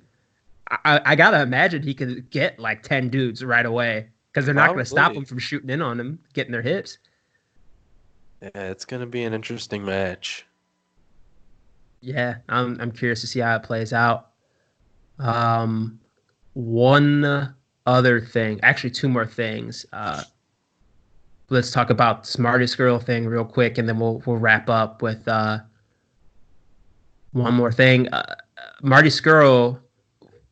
I gotta imagine he could get like 10 dudes right away because they're not gonna stop him probably. from shooting in on him, getting their hips. Yeah, it's gonna be an interesting match. Yeah, I'm curious to see how it plays out. Um, one other thing, actually, two more things. Let's talk about this Marty Scurll thing real quick, and then we'll wrap up with one more thing. Marty Scurll,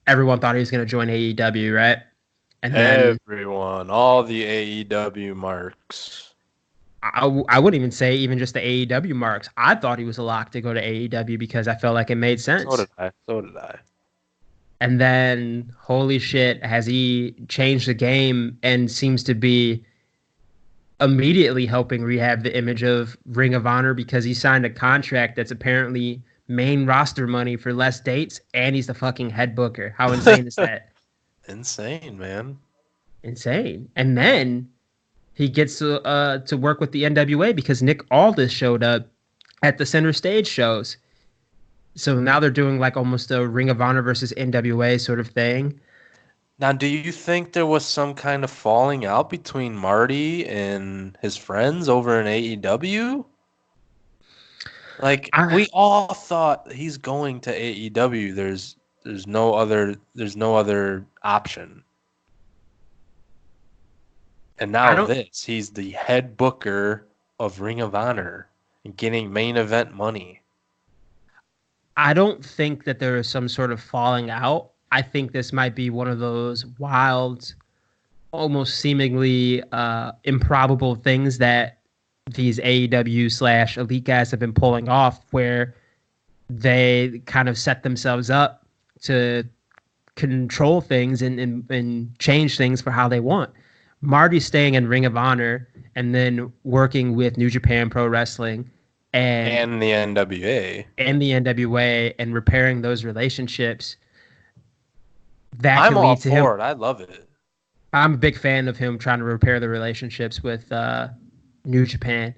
everyone thought he was going to join AEW, right? And then Everyone, all the AEW marks. I wouldn't even say even just the AEW marks. I thought he was a lock to go to AEW because I felt like it made So sense. did I. So did I. And then, holy shit, has he changed the game and seems to be immediately helping rehab the image of Ring of Honor because he signed a contract that's apparently main roster money for less dates, and he's the fucking head booker. How insane is that? Insane, man. Insane. And then he gets to work with the NWA because Nick Aldis showed up at the center stage shows. So now they're doing like almost a Ring of Honor versus NWA sort of thing. Now, do you think there was some kind of falling out between Marty and his friends over in AEW? Like I we all thought he's going to AEW. There's no other option. And I now don't this, he's the head booker of Ring of Honor and getting main event money. I don't think that there is some sort of falling out. I think this might be one of those wild, almost seemingly improbable things that these AEW / elite guys have been pulling off, where they kind of set themselves up to control things and change things for how they want. Marty staying in Ring of Honor and then working with New Japan Pro Wrestling and And the NWA. and the NWA and repairing those relationships, that I'm could all lead to him. for it. I love it. I'm a big fan of him trying to repair the relationships with New Japan.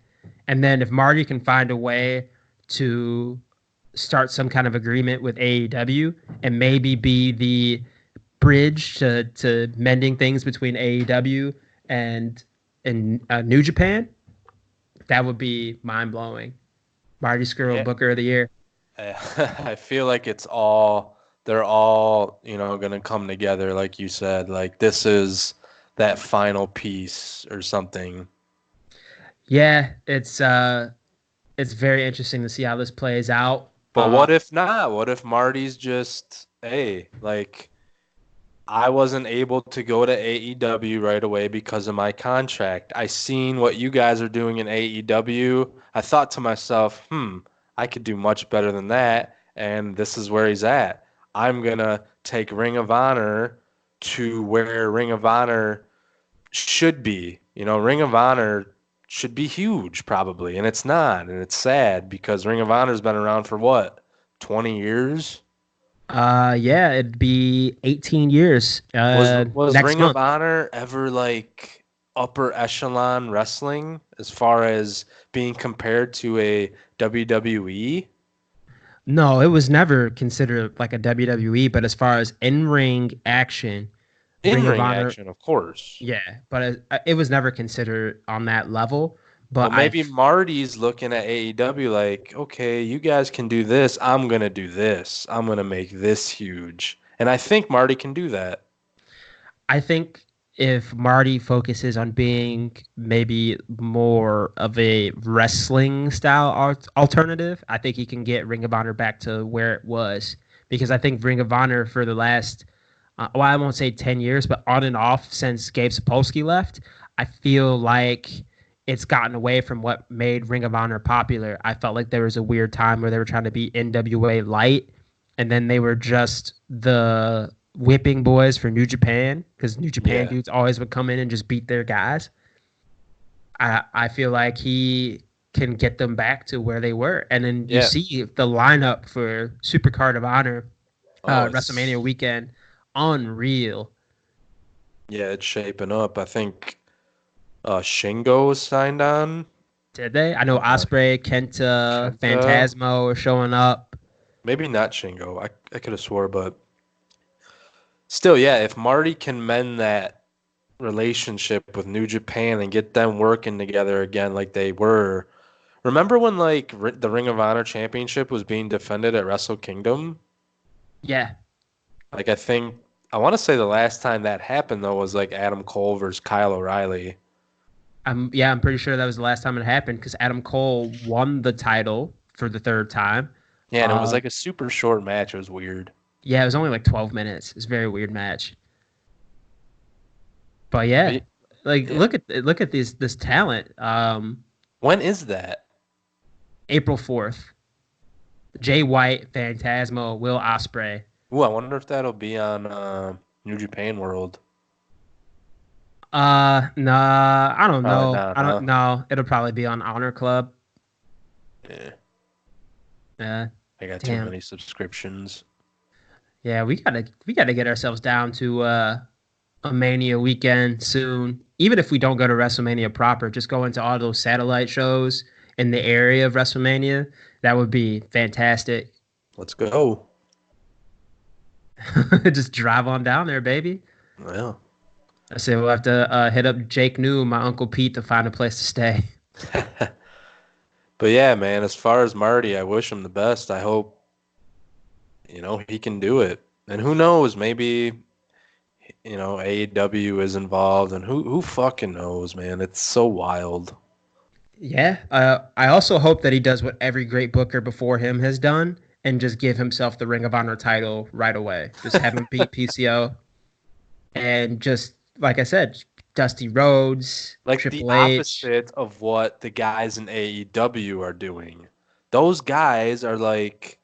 And then if Marty can find a way to start some kind of agreement with AEW and maybe be the bridge to mending things between AEW and New Japan, that would be mind blowing. Marty Scurll, Yeah. Booker of the Year. I feel like they're all, going to come together, like you said. Like this is that final piece or something. Yeah, it's very interesting to see how this plays out. But what if not? What if Marty's just, hey, like I wasn't able to go to AEW right away because of my contract. I seen what you guys are doing in AEW. I thought to myself, I could do much better than that, and this is where he's at. I'm going to take Ring of Honor to where Ring of Honor should be. Ring of Honor should be huge probably, and it's not, and it's sad because Ring of Honor's been around for what, 20 years? Yeah, it'd be 18 years Was next Ring of month. Honor ever like upper echelon wrestling as far as being compared to a WWE? No, it was never considered like a WWE, but as far as in-ring action, Ring of In-ring Honor, action, of course. yeah, but it was never considered on that level. Well, But maybe Marty's looking at AEW like, okay, you guys can do this. I'm going to do this. I'm going to make this huge. And I think Marty can do that. I think if Marty focuses on being maybe more of a wrestling style alternative, I think he can get Ring of Honor back to where it was. Because I think Ring of Honor for the last, well, I won't say 10 years, but on and off since Gabe Sapolsky left, I feel like it's gotten away from what made Ring of Honor popular. I felt like there was a weird time where they were trying to be NWA light, and then they were just the whipping boys for New Japan because New Japan dudes always would come in and just beat their guys. I feel like he can get them back to where they were. And then you see the lineup for Supercard of Honor WrestleMania weekend, unreal. Yeah, it's shaping up. I think Shingo was signed on. Did they? I know Ospreay, Kenta, Phantasmo are showing up. Maybe not Shingo. I could have swore, but still, yeah, if Marty can mend that relationship with New Japan and get them working together again like they were. Remember when like the Ring of Honor Championship was being defended at Wrestle Kingdom? Yeah. Like I want to say the last time that happened though was like Adam Cole versus Kyle O'Reilly. I'm pretty sure that was the last time it happened because Adam Cole won the title for the third time. Yeah, and it was like a super short match. It was weird. Yeah, it was only like 12 minutes. It's a very weird match. But yeah, look at this talent. When is that? April 4th. Jay White, Phantasmo, Will Ospreay. Ooh, I wonder if that'll be on New Japan World. Nah, I don't know. Not, I don't know. It'll probably be on Honor Club. Yeah. Yeah. I got too many subscriptions. Yeah, we gotta get ourselves down to a Mania weekend soon. Even if we don't go to WrestleMania proper, just go into all those satellite shows in the area of WrestleMania, that would be fantastic. Let's go. Just drive on down there, baby. Well. I said we'll have to hit up Jake New and my Uncle Pete to find a place to stay. But yeah, man, as far as Marty, I wish him the best. I hope, he can do it. And who knows, maybe, AEW is involved, and who fucking knows, man? It's so wild. Yeah. I also hope that he does what every great booker before him has done and just give himself the Ring of Honor title right away. Just have him beat PCO and just, like I said, Dusty Rhodes, Like the Triple H. opposite of what the guys in AEW are doing. Those guys are like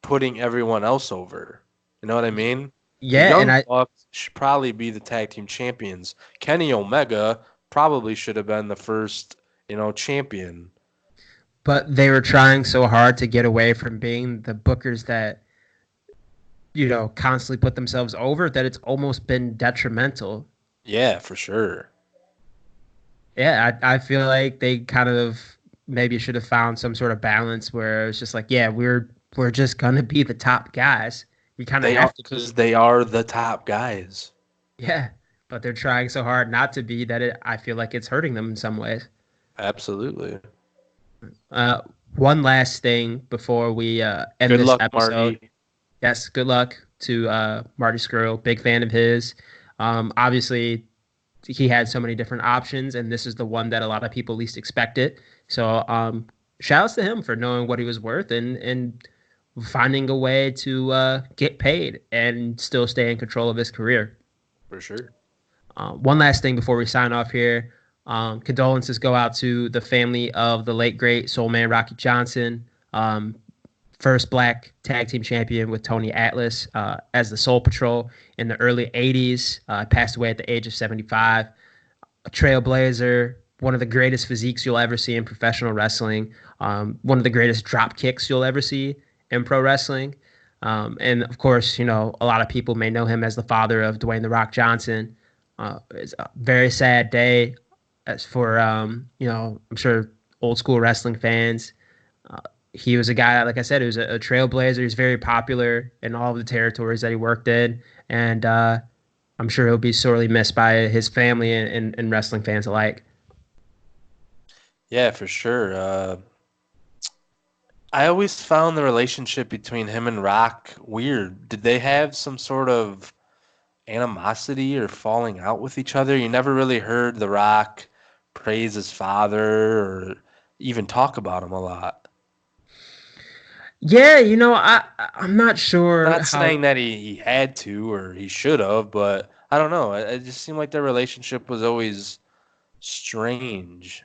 putting everyone else over. You know what I mean? The Yeah. And Young I, Bucks should probably be the tag team champions. Kenny Omega probably should have been the first, champion. but they were trying so hard to get away from being the bookers that, constantly put themselves over that it's almost been detrimental. Yeah, for sure. Yeah, I feel like they kind of maybe should have found some sort of balance where it's just like, yeah, we're just gonna be the top guys. We kind of They are have to because be. they are the top guys. Yeah, but they're trying so hard not to be that I feel like it's hurting them in some ways. Absolutely. Uh, One last thing before we end Good this luck, episode. Marty. Yes, good luck to Marty Scurll. Big fan of his. Obviously, he had so many different options, and this is the one that a lot of people least expected. So, shout outs to him for knowing what he was worth and finding a way to get paid and still stay in control of his career. For sure. One last thing before we sign off here. Condolences go out to the family of the late great Soul Man Rocky Johnson. First black tag team champion with Tony Atlas as the Soul Patrol in the early 80s. Passed away at the age of 75. A trailblazer, one of the greatest physiques you'll ever see in professional wrestling, one of the greatest drop kicks you'll ever see in pro wrestling. And of course, a lot of people may know him as the father of Dwayne The Rock Johnson. It's a very sad day as for, I'm sure old school wrestling fans. He was a guy, like I said, he was a trailblazer. He's very popular in all of the territories that he worked in. And I'm sure he'll be sorely missed by his family and wrestling fans alike. Yeah, for sure. I always found the relationship between him and Rock weird. Did they have some sort of animosity or falling out with each other? You never really heard The Rock praise his father or even talk about him a lot. Yeah, I'm not sure Not how. saying that he had to or he should have, but I don't know. It just seemed like their relationship was always strange.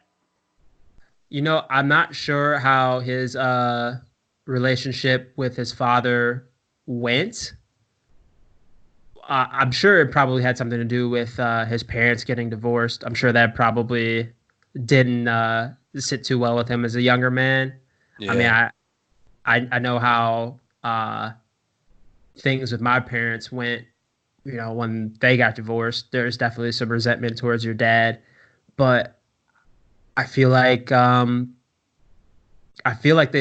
I'm not sure how his relationship with his father went. I'm sure it probably had something to do with his parents getting divorced. I'm sure that probably didn't sit too well with him as a younger man. I mean, Yeah. I know how things with my parents went. When they got divorced, there's definitely some resentment towards your dad, but I feel like they've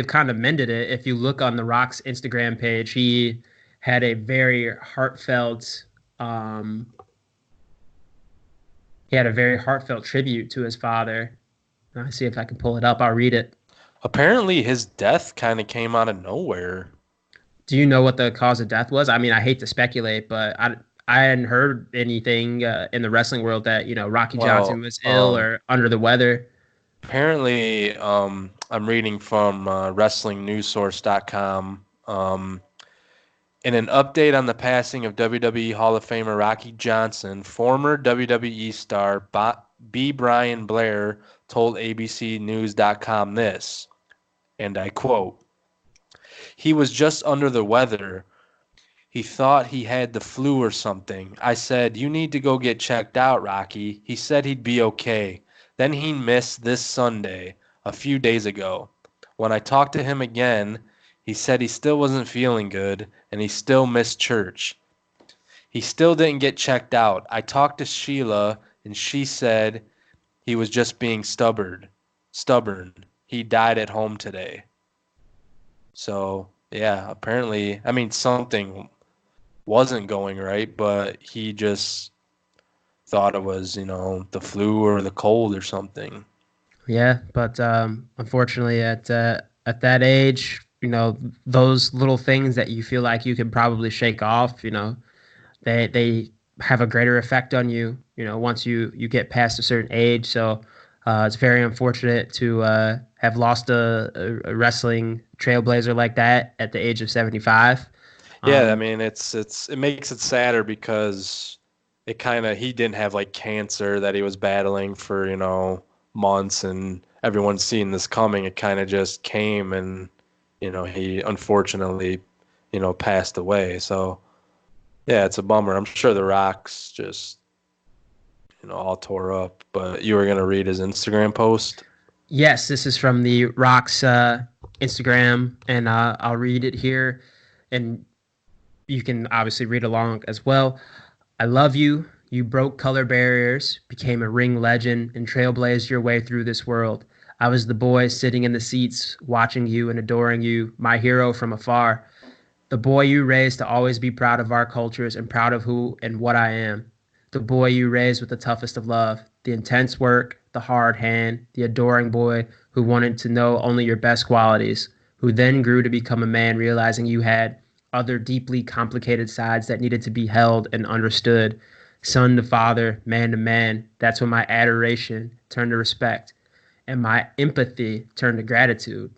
kind of mended it. If you look on The Rock's Instagram page, he had a very heartfelt um, tribute to his father. Let see if I can pull it up. I'll read it. Apparently his death kind of came out of nowhere. Do you know what the cause of death was? I mean, I hate to speculate, but I hadn't heard anything in the wrestling world that Rocky Johnson Well, was ill or under the weather. apparently, I'm reading from WrestlingNewsSource.com. In an update on the passing of WWE Hall of Famer Rocky Johnson, former WWE star B. Brian Blair told ABCNews.com this, and I quote, "He was just under the weather. He thought he had the flu or something. I said, 'You need to go get checked out, Rocky.' He said he'd be okay. Then he missed this Sunday, a few days ago. When I talked to him again, he said he still wasn't feeling good and he still missed church. He still didn't get checked out. I talked to Sheila and she said he was just being stubborn. he died at home today. So, yeah, apparently, I mean, something wasn't going right, but he just thought it was, the flu or the cold or something. Yeah, but unfortunately, at that age, those little things that you feel like you can probably shake off, they have a greater effect on you, once you get past a certain age. So it's very unfortunate to have lost a wrestling trailblazer like that at the age of 75. Yeah, I Um, mean, it makes it sadder because he didn't have like cancer that he was battling for, months, and everyone's seen this coming. It kind of just came, and he unfortunately, passed away. So, yeah, it's a bummer. I'm sure The Rock's just, all tore up. But you were gonna read his Instagram post? yes, this is from the Rock's Instagram, and I'll read it here, and you can obviously read along as well. I love you. You broke color barriers, became a ring legend, and trailblazed your way through this world. I was the boy sitting in the seats, watching you and adoring you, my hero from afar. The boy you raised to always be proud of our cultures and proud of who and what I am. The boy you raised with the toughest of love, the intense work, the hard hand, the adoring boy who wanted to know only your best qualities, who then grew to become a man realizing you had other deeply complicated sides that needed to be held and understood. Son to father, man to man, that's when my adoration turned to respect and my empathy turned to gratitude.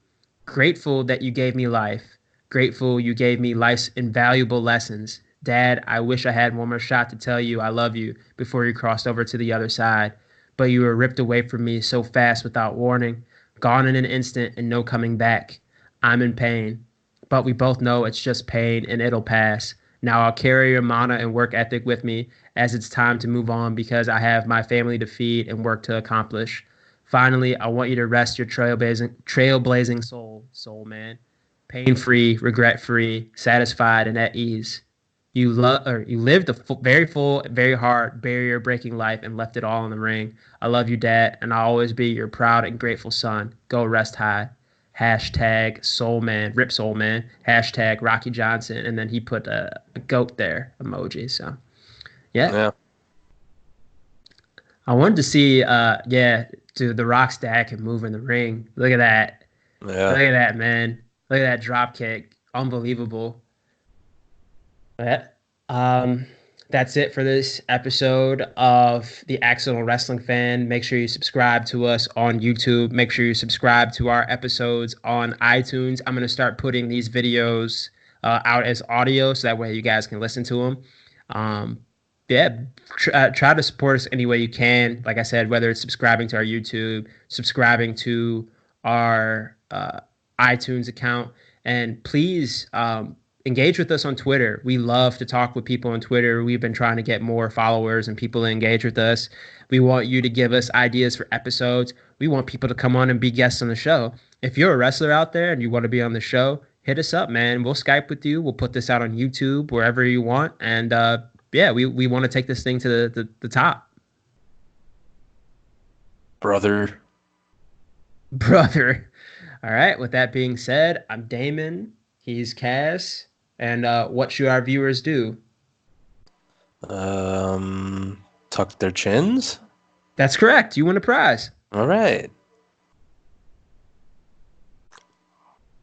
Grateful that you gave me life. Grateful you gave me life's invaluable lessons. Dad, I wish I had one more shot to tell you I love you before you crossed over to the other side. But you were ripped away from me so fast without warning, gone in an instant and no coming back. I'm in pain. But we both know it's just pain and it'll pass. Now I'll carry your mana and work ethic with me as it's time to move on because I have my family to feed and work to accomplish. Finally, I want you to rest your trailblazing soul man, pain free, regret free, satisfied, and at ease. You lived a very full, very hard, barrier breaking life and left it all in the ring. I love you, Dad, and I'll always be your proud and grateful son. Go rest high. Hashtag Soul Man, Rip Soul Man. Hashtag Rocky Johnson, and then he put a goat there emoji. So yeah, Yeah. I wanted to see, to the Rock's dad can move in the ring. Look at that. Look Yeah. at that, man. Look at that drop kick. Unbelievable. Yeah. Um, that's it for this episode of the Accidental Wrestling Fan. Make sure you subscribe to us on YouTube. Make sure you subscribe to our episodes on iTunes. I'm going to start putting these videos out as audio so that way you guys can listen to them. Um, yeah, try to support us any way you can. Like I said, whether it's subscribing to our YouTube, subscribing to our iTunes account, and please engage with us on Twitter. We love to talk with people on Twitter. We've been trying to get more followers and people to engage with us. We want you to give us ideas for episodes. We want people to come on and be guests on the show. If you're a wrestler out there and you want to be on the show, hit us up, man. We'll Skype with you. We'll put this out on YouTube, wherever you want. And we want to take this thing to the top. Brother. Brother. All right. With that being said, I'm Damon. He's Cass. And what should our viewers do? Tuck their chins. That's correct. You win a prize. All right.